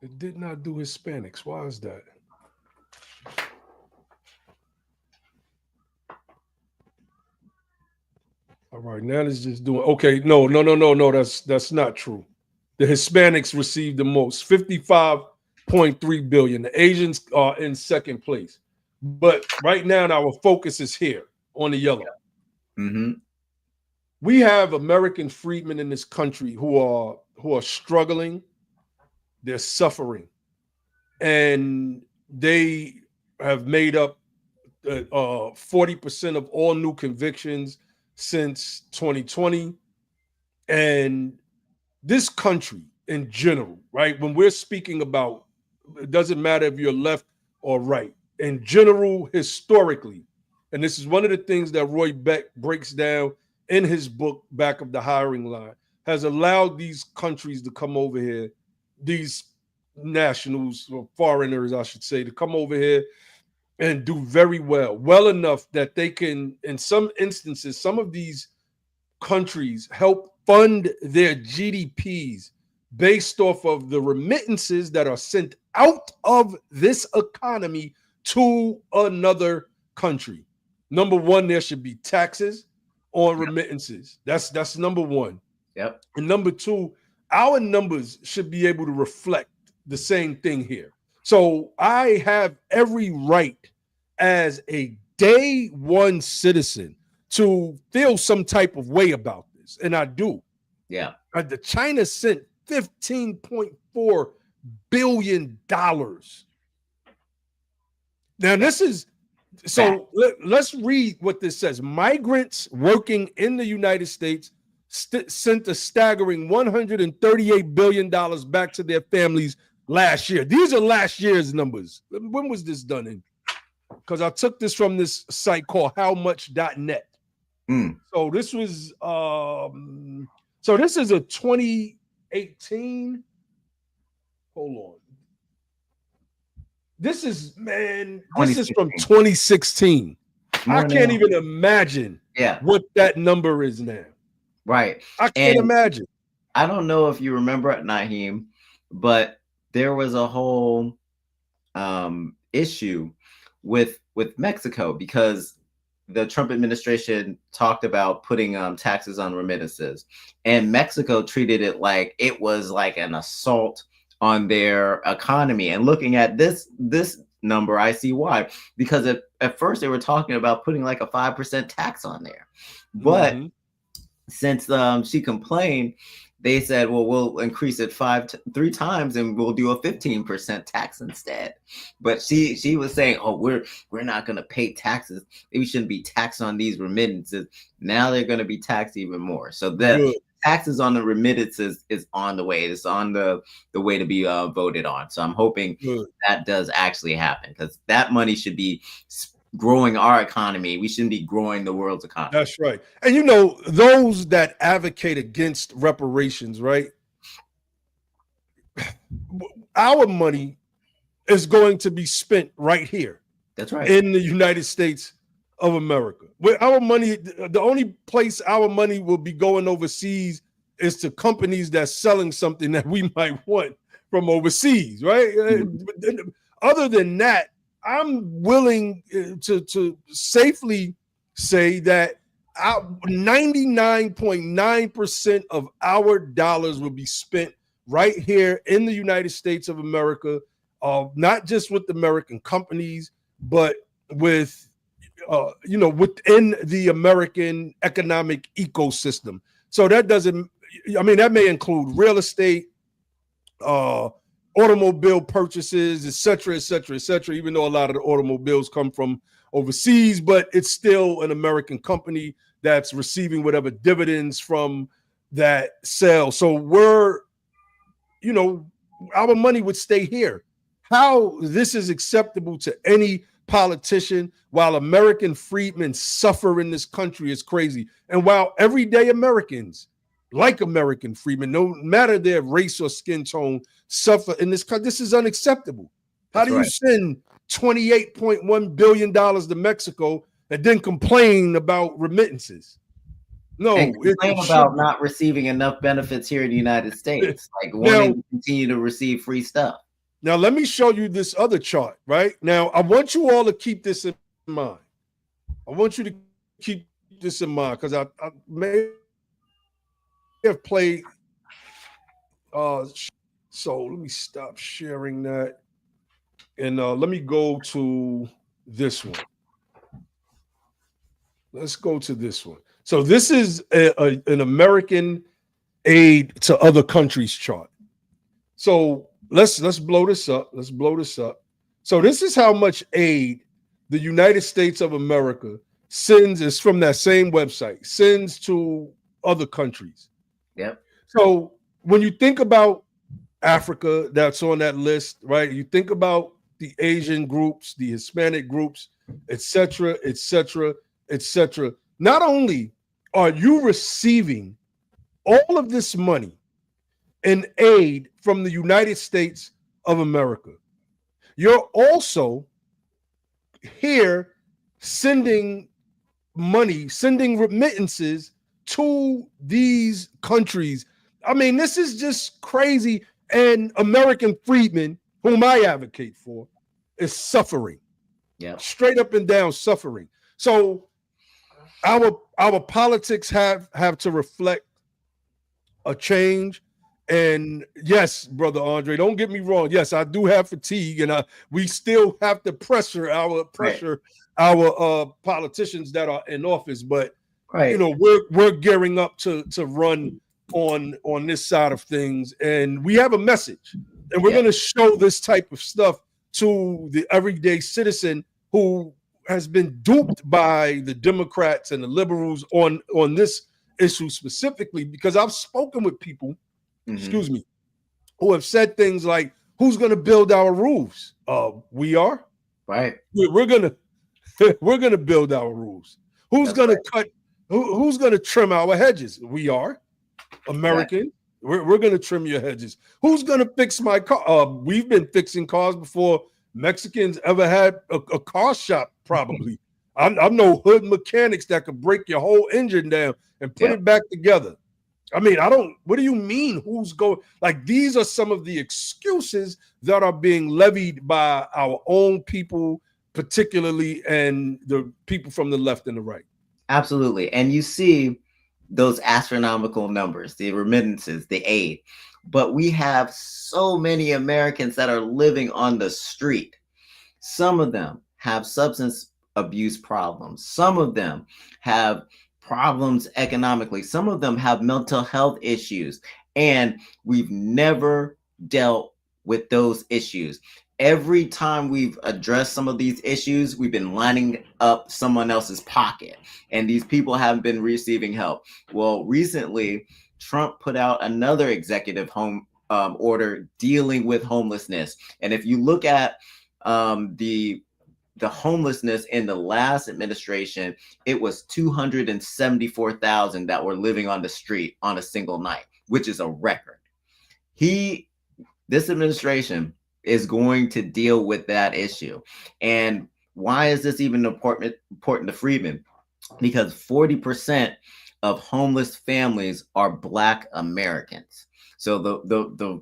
It did not do Hispanics. Why is that? All right, now it's just doing. Okay, no. That's not true. The Hispanics received the most, 55.3 billion. The Asians are in second place. But right now, our focus is here on the yellow. We have American freedmen in this country who are struggling. They're suffering, and they have made up 40% of all new convictions since 2020. And this country in general, right? When we're speaking about, it doesn't matter if you're left or right. In general, historically, and this is one of the things that Roy Beck breaks down in his book, Back of the Hiring Line, has allowed these countries to come over here, these nationals or foreigners, I should say, to come over here and do very well enough that they can, in some instances, some of these countries help fund their GDPs based off of the remittances that are sent out of this economy to another country. Number one, there should be taxes on remittances. That's number one. Yep. And number two, our numbers should be able to reflect the same thing here. So I have every right as a day one citizen to feel some type of way about this. And I do. Yeah. The China sent $15.4 billion. Now, this is, so let's read what this says. Migrants working in the United States sent a staggering $138 billion back to their families last year. These are last year's numbers. When was this done in? Because I took this from this site called howmuch.net. So this was, so this is a 2018. Hold on. This is from 2016. I can't even imagine what that number is now. Right. I can't And imagine. I don't know if you remember, Naheem, but there was a whole issue with Mexico because the Trump administration talked about putting taxes on remittances, and Mexico treated it like it was like an assault on their economy. And looking at this number, I see why. Because at first they were talking about putting like a 5% tax on there, but since she complained, they said, well, we'll increase it 3 times and we'll do a 15% tax instead. But she was saying, oh, we're not going to pay taxes. We shouldn't be taxed on these remittances. Now they're going to be taxed even more. So the taxes on the remittances is on the way. It's on the way to be voted on. So I'm hoping that does actually happen, because that money should be growing our economy. We shouldn't be growing the world's economy. That's right. And you know, those that advocate against reparations, right? Our money is going to be spent right here. That's right. In the United States of America. Where our money, the only place our money will be going overseas is to companies that's selling something that we might want from overseas, right? Other than that, I'm willing to safely say that 99.9% of our dollars will be spent right here in the United States of America, not just with American companies, but with, within the American economic ecosystem. So that doesn't, I mean, that may include real estate, automobile purchases, et cetera, et cetera, et cetera, even though a lot of the automobiles come from overseas, but it's still an American company that's receiving whatever dividends from that sale. So our money would stay here. How this is acceptable to any politician while American freedmen suffer in this country is crazy. And while everyday Americans, like American freedmen, no matter their race or skin tone, suffer in this country, this is unacceptable. How do you send $28.1 billion to Mexico and then complain about remittances? No, and complain about not receiving enough benefits here in the United States, like wanting to continue to receive free stuff. Now, let me show you this other chart, right? Now, I want you all to keep this in mind. I want you to keep this in mind because I may have played. So let me stop sharing that. And let me go to this one. Let's go to this one. So this is an American aid to other countries chart. So let's blow this up. Let's blow this up. So this is how much aid the United States of America sends, is from that same website, sends to other countries. Yep. So when you think about Africa, that's on that list, right? You think about the Asian groups, the Hispanic groups, et cetera, et cetera, et cetera. Not only are you receiving all of this money in aid from the United States of America, you're also here sending money, sending remittances to these countries. I mean, this is just crazy. And American freedmen, whom I advocate for, is suffering. Yeah, straight up and down suffering. So our politics have to reflect a change. And yes, brother Andre, don't get me wrong. Yes, I do have fatigue, and we still have to pressure our politicians that are in office. But we're gearing up to run on this side of things, and we have a message, and we're going to show this type of stuff to the everyday citizen who has been duped by the Democrats and the liberals on this issue specifically, because I've spoken with people, excuse me, who have said things like, who's going to build our roofs? We are. Right. We're going to build our roofs. Who's going to cut? Who's going to trim our hedges? We are. American. We're going to trim your hedges. Who's going to fix my car? We've been fixing cars before Mexicans ever had a car shop, probably. I know hood mechanics that could break your whole engine down and put it back together. I mean, what do you mean who's going? Like, these are some of the excuses that are being levied by our own people, particularly, and the people from the left and the right. Absolutely. And you see those astronomical numbers, the remittances, the aid. But we have so many Americans that are living on the street. Some of them have substance abuse problems. Some of them have problems economically. Some of them have mental health issues. And we've never dealt with those issues. Every time we've addressed some of these issues, we've been lining up someone else's pocket, and these people haven't been receiving help. Well, recently, Trump put out another executive order dealing with homelessness. And if you look at the homelessness in the last administration, it was 274,000 that were living on the street on a single night, which is a record. This administration is going to deal with that issue. And why is this even important to Freedmen? Because 40% of homeless families are Black Americans. So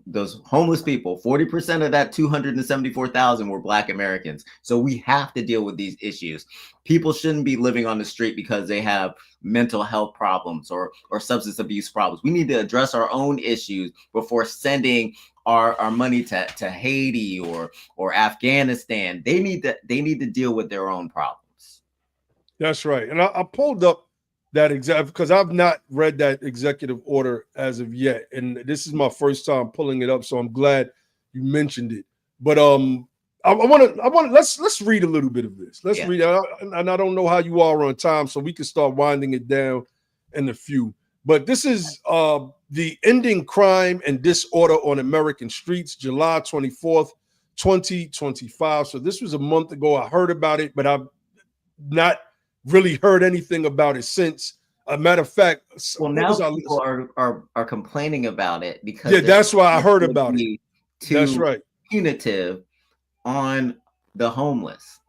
those homeless people, 40% of that 274,000 were Black Americans. So we have to deal with these issues. People shouldn't be living on the street because they have mental health problems or substance abuse problems. We need to address our own issues before sending our money to Haiti or Afghanistan. They need to deal with their own problems. That's right. And I pulled up that because I've not read that executive order as of yet, and this is my first time pulling it up, so I'm glad you mentioned it. But I want to let's read a little bit of this. Let's read it. And I don't know how you are on time, so we can start winding it down in a few. But this is the Ending Crime and Disorder on American Streets, July 24th, 2025. So this was a month ago. I heard about it, but I've not really heard anything about it since. A matter of fact, well, now people are complaining about it because that's why I heard about it. That's right. Punitive on the homeless,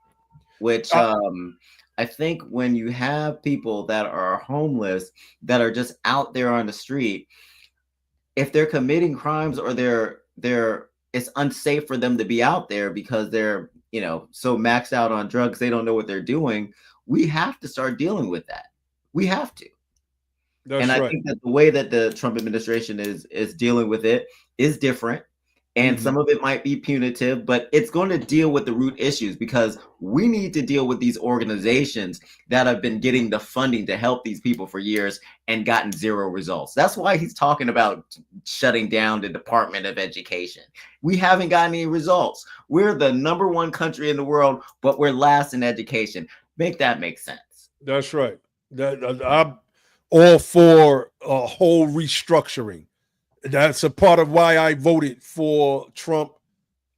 which I think when you have people that are homeless that are just out there on the street, if they're committing crimes or it's unsafe for them to be out there because they're so maxed out on drugs they don't know what they're doing. We have to start dealing with that. We have to. That's right. I think that the way that the Trump administration is dealing with it is different. And some of it might be punitive, but it's going to deal with the root issues because we need to deal with these organizations that have been getting the funding to help these people for years and gotten zero results. That's why he's talking about shutting down the Department of Education. We haven't gotten any results. We're the #1 country in the world, but we're last in education. Make that make sense. That's right. I'm all for a whole restructuring. That's a part of why I voted for Trump.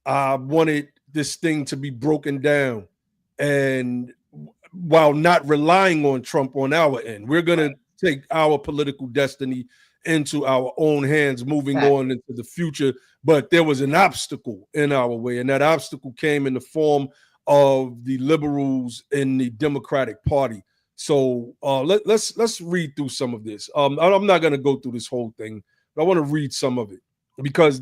I wanted this thing to be broken down. And while not relying on Trump on our end, we're going to take our political destiny into our own hands, moving on into the future. But there was an obstacle in our way, and that obstacle came in the form of the liberals in the Democratic Party. So let's read through some of this. I'm not going to go through this whole thing. I want to read some of it because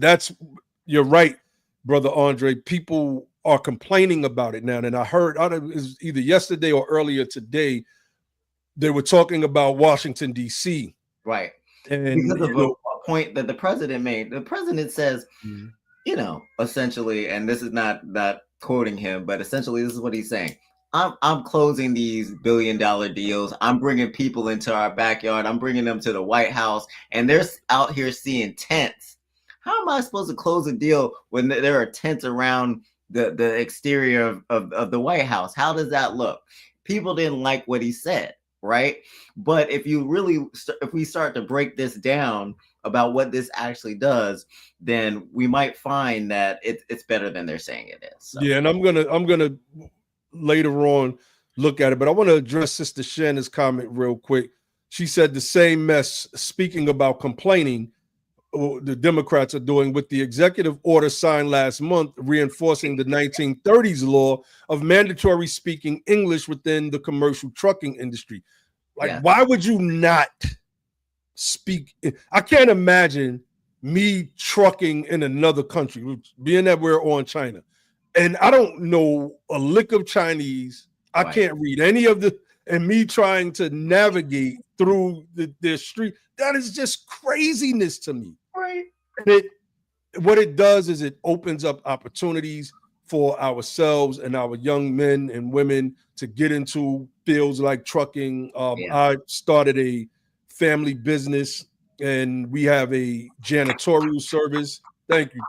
you're right, Brother Andre. People are complaining about it now. And I heard it was either yesterday or earlier today, they were talking about Washington, D.C. Right. And because of a point that the president made. The president says, essentially, and this is not quoting him, but essentially this is what he's saying. I'm closing these billion-dollar deals. I'm bringing people into our backyard. I'm bringing them to the White House, and they're out here seeing tents. How am I supposed to close a deal when there are tents around the exterior of the White House? How does that look? People didn't like what he said, right? But if we start to break this down about what this actually does, then we might find that it's better than they're saying it is. So. Yeah, and I'm gonna later on look at it, but I want to address Sister Shannon's comment real quick. She said the same mess, speaking about complaining. the Democrats are doing with the executive order signed last month, reinforcing the 1930s law of mandatory speaking English within the commercial trucking industry. Like, why would you not speak? I can't imagine me trucking in another country, being that we're on China, and I don't know a lick of Chinese. I can't read any of the, and me trying to navigate through the street. That is just craziness to me. Right. And what it does is it opens up opportunities for ourselves and our young men and women to get into fields like trucking. I started a family business, and we have a janitorial service. Thank you.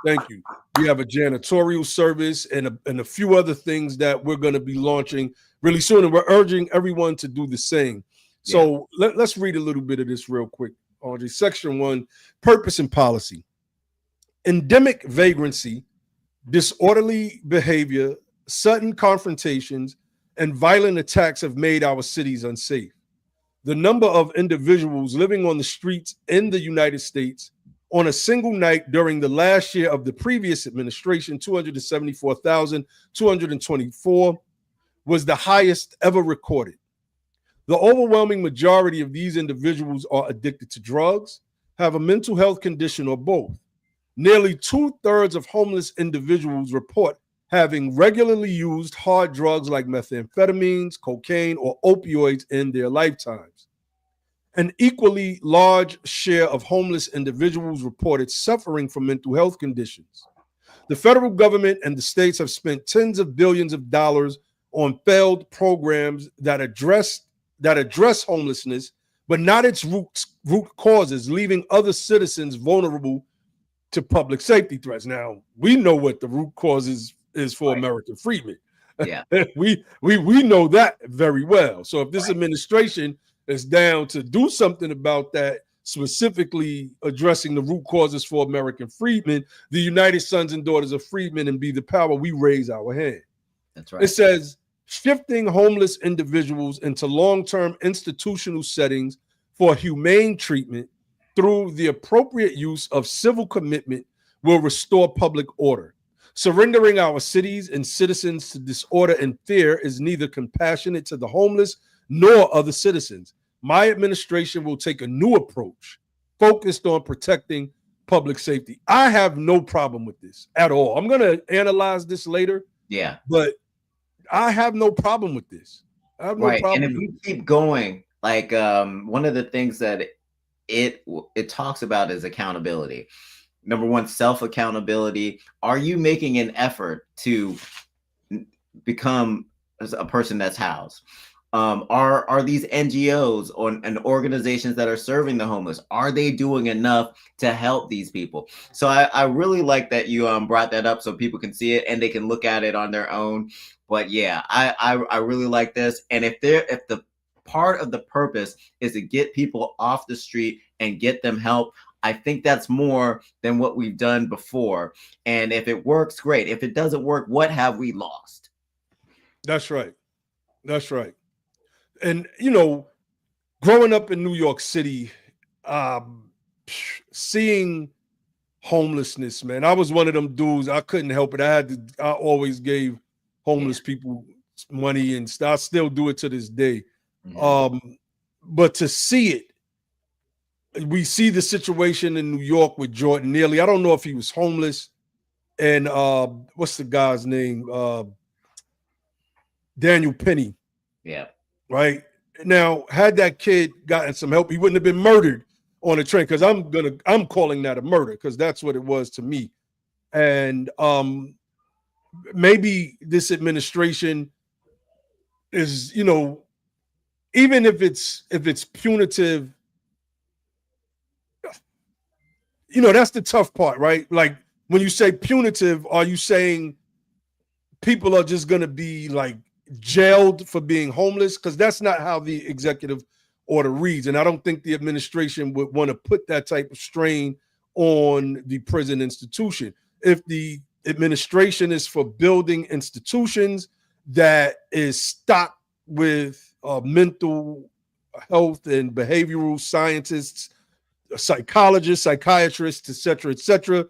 We have a janitorial service and a few other things that we're going to be launching really soon, and we're urging everyone to do the same. So let's read a little bit of this real quick, André. Section 1, purpose and policy. Endemic vagrancy, disorderly behavior, sudden confrontations, and violent attacks have made our cities unsafe. The number of individuals living on the streets in the United States on a single night during the last year of the previous administration, 274,224, was the highest ever recorded. The overwhelming majority of these individuals are addicted to drugs, have a mental health condition, or both. Nearly 2/3 of homeless individuals report having regularly used hard drugs like methamphetamines, cocaine, or opioids in their lifetimes. An equally large share of homeless individuals reported suffering from mental health conditions. The federal government and the states have spent tens of billions of dollars on failed programs that address homelessness, but not its root causes, leaving other citizens vulnerable to public safety threats. Now, we know what the root causes is for American Freedmen. Yeah. we know that very well. So if this administration is down to do something about that, specifically addressing the root causes for American freedmen, the United Sons and Daughters of Freedmen, and be the power, we raise our hand. That's right. It says, shifting homeless individuals into long-term institutional settings for humane treatment through the appropriate use of civil commitment will restore public order. Surrendering our cities and citizens to disorder and fear is neither compassionate to the homeless nor other citizens. My administration will take a new approach focused on protecting public safety. I have no problem with this at all. I'm going to analyze this later. Yeah. But I have no problem with this. I have no problem. And if we keep going, like one of the things that it talks about is accountability. Number one, self-accountability. Are you making an effort to become a person that's housed? Are these NGOs and organizations that are serving the homeless, are they doing enough to help these people? So I really like that you brought that up so people can see it and they can look at it on their own. But yeah, I really like this. And if the part of the purpose is to get people off the street and get them help, I think that's more than what we've done before. And if it works, great. If it doesn't work, what have we lost? That's right. That's right. And, you know, growing up in New York City, seeing homelessness, man, I was one of them dudes. I couldn't help it. I always gave homeless people money, and I still do it to this day. Mm-hmm. But to see it, we see the situation in New York with Jordan Neely. I don't know if he was homeless. And what's the guy's name? Daniel Penny. Yeah. Right now, had that kid gotten some help, he wouldn't have been murdered on a train. Because I'm calling that a murder, because that's what it was to me. And maybe this administration is, you know, even if it's punitive, you know, that's the tough part, right? Like, when you say punitive, are you saying people are just going to be like jailed for being homeless? Because that's not how the executive order reads. And I don't think the administration would want to put that type of strain on the prison institution. If the administration is for building institutions that is stocked with mental health and behavioral scientists psychologists, psychiatrists, etc.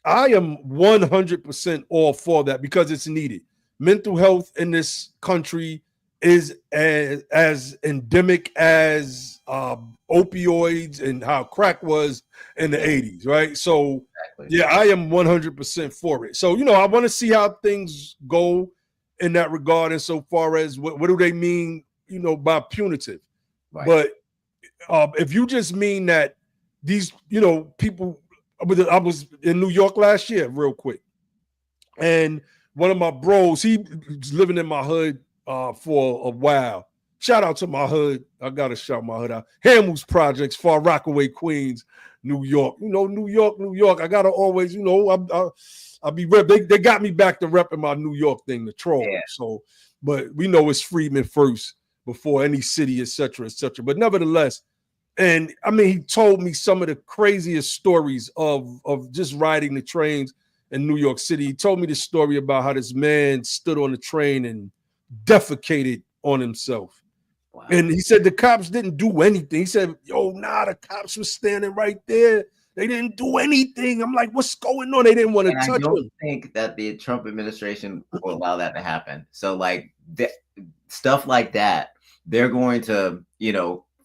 I am 100% all for that because it's needed. Mental health in this country is as endemic as opioids and how crack was in the 80s, right? So, Exactly. yeah, I am 100% for it. So, I want to see how things go in that regard. And so far as what do they mean, by punitive? Right. But if you just mean that these, people, I was in New York last year, real quick, and one of my bros, he was living in my hood for a while. Shout out to my hood. I gotta shout my hood out. Hamels Projects, Far Rockaway, Queens, New York. New York. I gotta always, I'll be rep. They got me back to repping my New York thing, the troll. Yeah. So, but we know it's Freedmen first before any city, etc. But nevertheless, and I mean, he told me some of the craziest stories of just riding the trains in New York City. He told me the story about how this man stood on the train and defecated on himself. Wow. And he said the cops didn't do anything. He said, the cops were standing right there. They didn't do anything. I'm like, what's going on? They didn't want to touch him. I don't think that the Trump administration will allow that to happen. So like stuff like that, they're going to,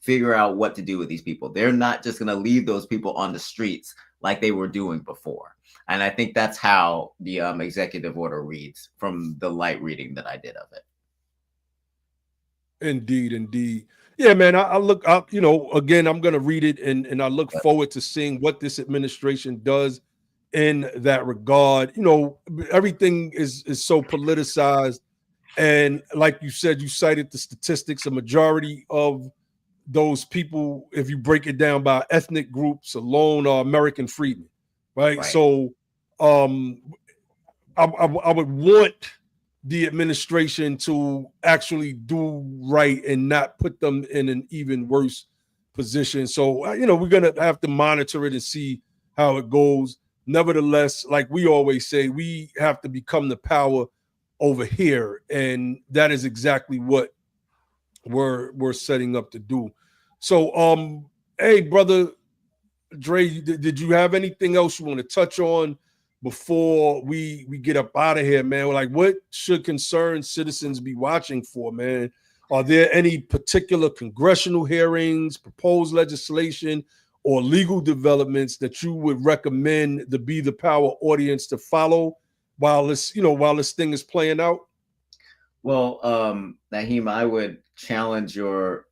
figure out what to do with these people. They're not just going to leave those people on the streets like they were doing before. And I think that's how the executive order reads from the light reading that I did of it. Indeed. Yeah, man, I look up, again, I'm going to read it and I look forward to seeing what this administration does in that regard. Everything is so politicized. And like you said, you cited the statistics, a majority of those people, if you break it down by ethnic groups alone, are American freedmen, right? So I would want the administration to actually do right and not put them in an even worse position. So, we're going to have to monitor it and see how it goes. Nevertheless, like we always say, we have to become the power over here. And that is exactly what we're setting up to do. So, hey, brother Dre, did you have anything else you want to touch on before we get up out of here, man? Like, what should concerned citizens be watching for, man? Are there any particular congressional hearings, proposed legislation, or legal developments that you would recommend the Be the Power audience to follow while this thing is playing out? Well, Naheem, I would challenge your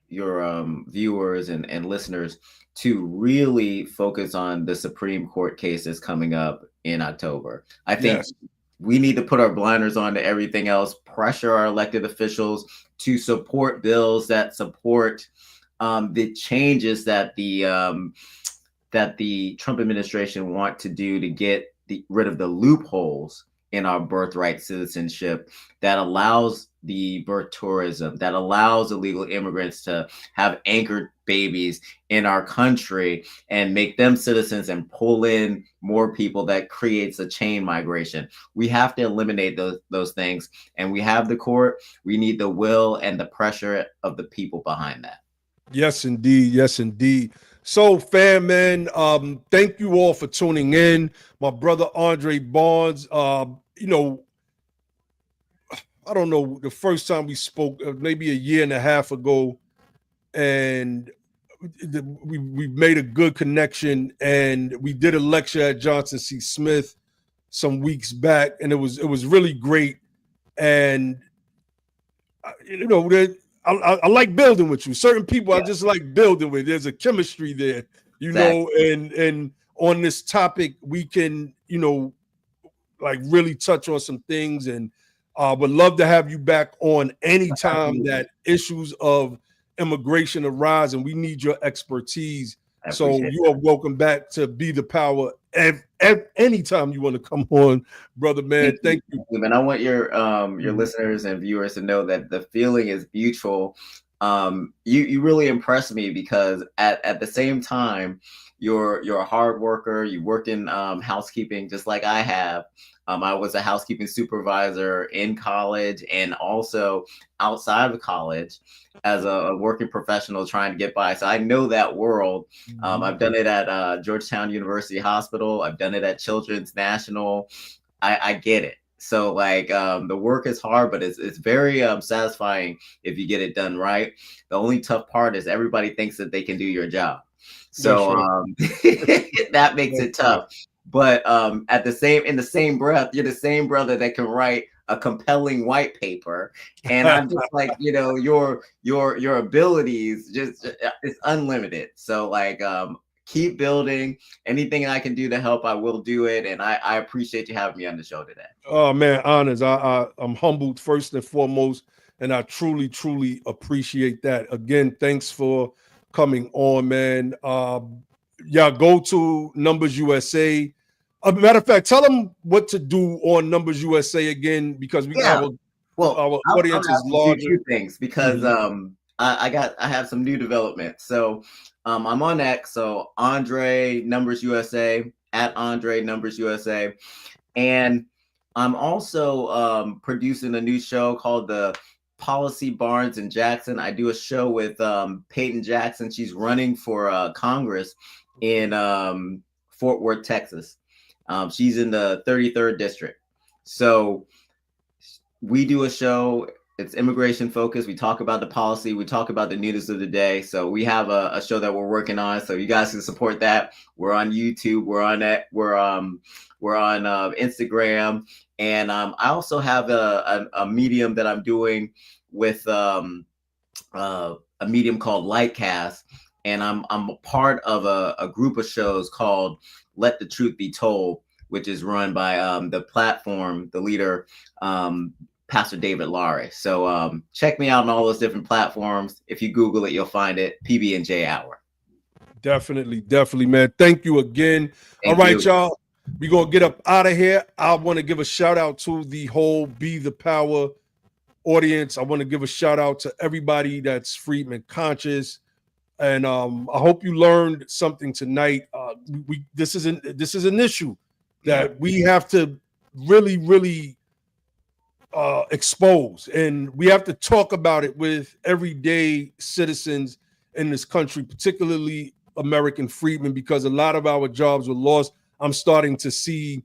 viewers and listeners to really focus on the Supreme Court cases coming up in October. I think we need to put our blinders on to everything else, pressure our elected officials to support bills that support the changes that the Trump administration want to do to get rid of the loopholes in our birthright citizenship that allows the birth tourism, that allows illegal immigrants to have anchored babies in our country and make them citizens and pull in more people. That creates a chain migration. We have to eliminate those things. And we have the court. We need the will and the pressure of the people behind that. Yes, indeed. So, fam, man, thank you all for tuning in. My brother André Barnes, I don't know, the first time we spoke, maybe a year and a half ago, and we made a good connection, and we did a lecture at Johnson C. Smith some weeks back, and it was really great. And I like building with you. Certain people I just like building with. There's a chemistry there, and on this topic, we can, like really touch on some things, and would love to have you back on anytime that issues of immigration arise, and we need your expertise. So you are welcome back to Be the Power anytime you want to come on, brother, man. Thank you. And I want your listeners and viewers to know that the feeling is mutual. You really impressed me because at the same time, you're a hard worker. You worked in housekeeping just like I have. I was a housekeeping supervisor in college and also outside of college as a working professional trying to get by. So I know that world. I've done it at Georgetown University Hospital. I've done it at Children's National. I get it. So like the work is hard, but it's very satisfying if you get it done right. The only tough part is everybody thinks that they can do your job. So that makes it tough. But in the same breath, you're the same brother that can write a compelling white paper. And I'm just like, you know, your abilities just it's unlimited. So like keep building. Anything I can do to help, I will do it. And I appreciate you having me on the show today. Oh man, honors. I'm humbled first and foremost, and I truly, truly appreciate that. Again, thanks for coming on, man. Yeah, go to Numbers USA. Matter of fact, tell them what to do on Numbers USA again, because our audience is larger. Two things because I have some new development. So I'm on X, so André Numbers USA at André Numbers USA, and I'm also producing a new show called the Policy Barnes and Jackson. I do a show with Peyton Jackson. She's running for Congress in Fort Worth, Texas. She's in the 33rd district. So we do a show. It's immigration focused. We talk about the policy. We talk about the news of the day. So we have a show that we're working on. So you guys can support that. We're on YouTube. We're on Instagram, and I also have a medium that I'm doing with a medium called Lightcast, and I'm a part of a group of shows called Let the Truth Be Told, which is run by the platform, the leader, Pastor David Lowry. So check me out on all those different platforms. If you Google it, you'll find it. PB&J Hour. Definitely, man. Thank you again. All right, y'all. We're going to get up out of here. I want to give a shout out to the whole Be the Power audience. I want to give a shout out to everybody that's Freedman conscious. And I hope you learned something tonight. This is an issue that we have to really, really expose, and we have to talk about it with everyday citizens in this country, particularly American freedmen, because a lot of our jobs were lost. I'm starting to see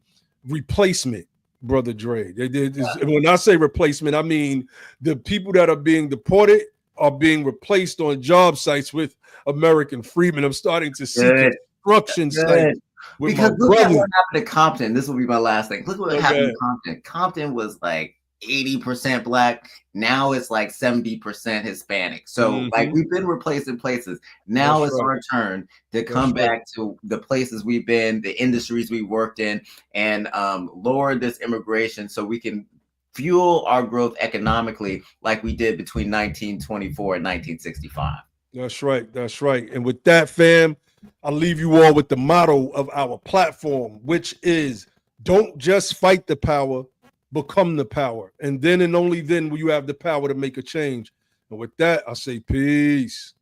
replacement, Brother Dre. When I say replacement, I mean the people that are being deported are being replaced on job sites with American freedmen. I'm starting to see construction sites. Because look at what happened to Compton. This will be my last thing. Look what happened to Compton. Compton was like 80% Black. Now it's like 70% Hispanic. So like we've been replacing places. Now it's our turn to come back to the places we've been, the industries we worked in, and lower this immigration so we can fuel our growth economically like we did between 1924 and 1965. That's right. That's right. And with that, fam, I'll leave you all with the motto of our platform, which is don't just fight the power, become the power. And then and only then will you have the power to make a change. And with that, I say peace.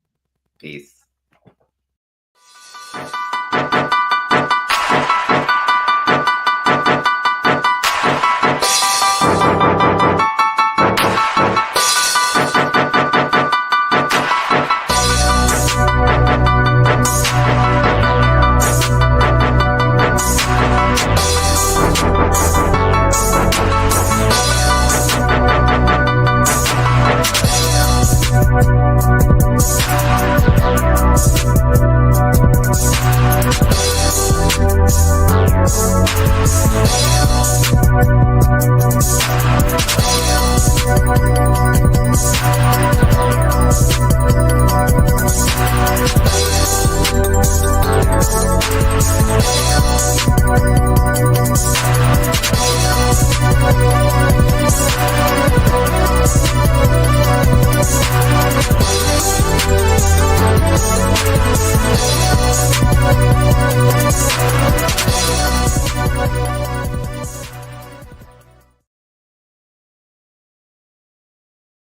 Peace.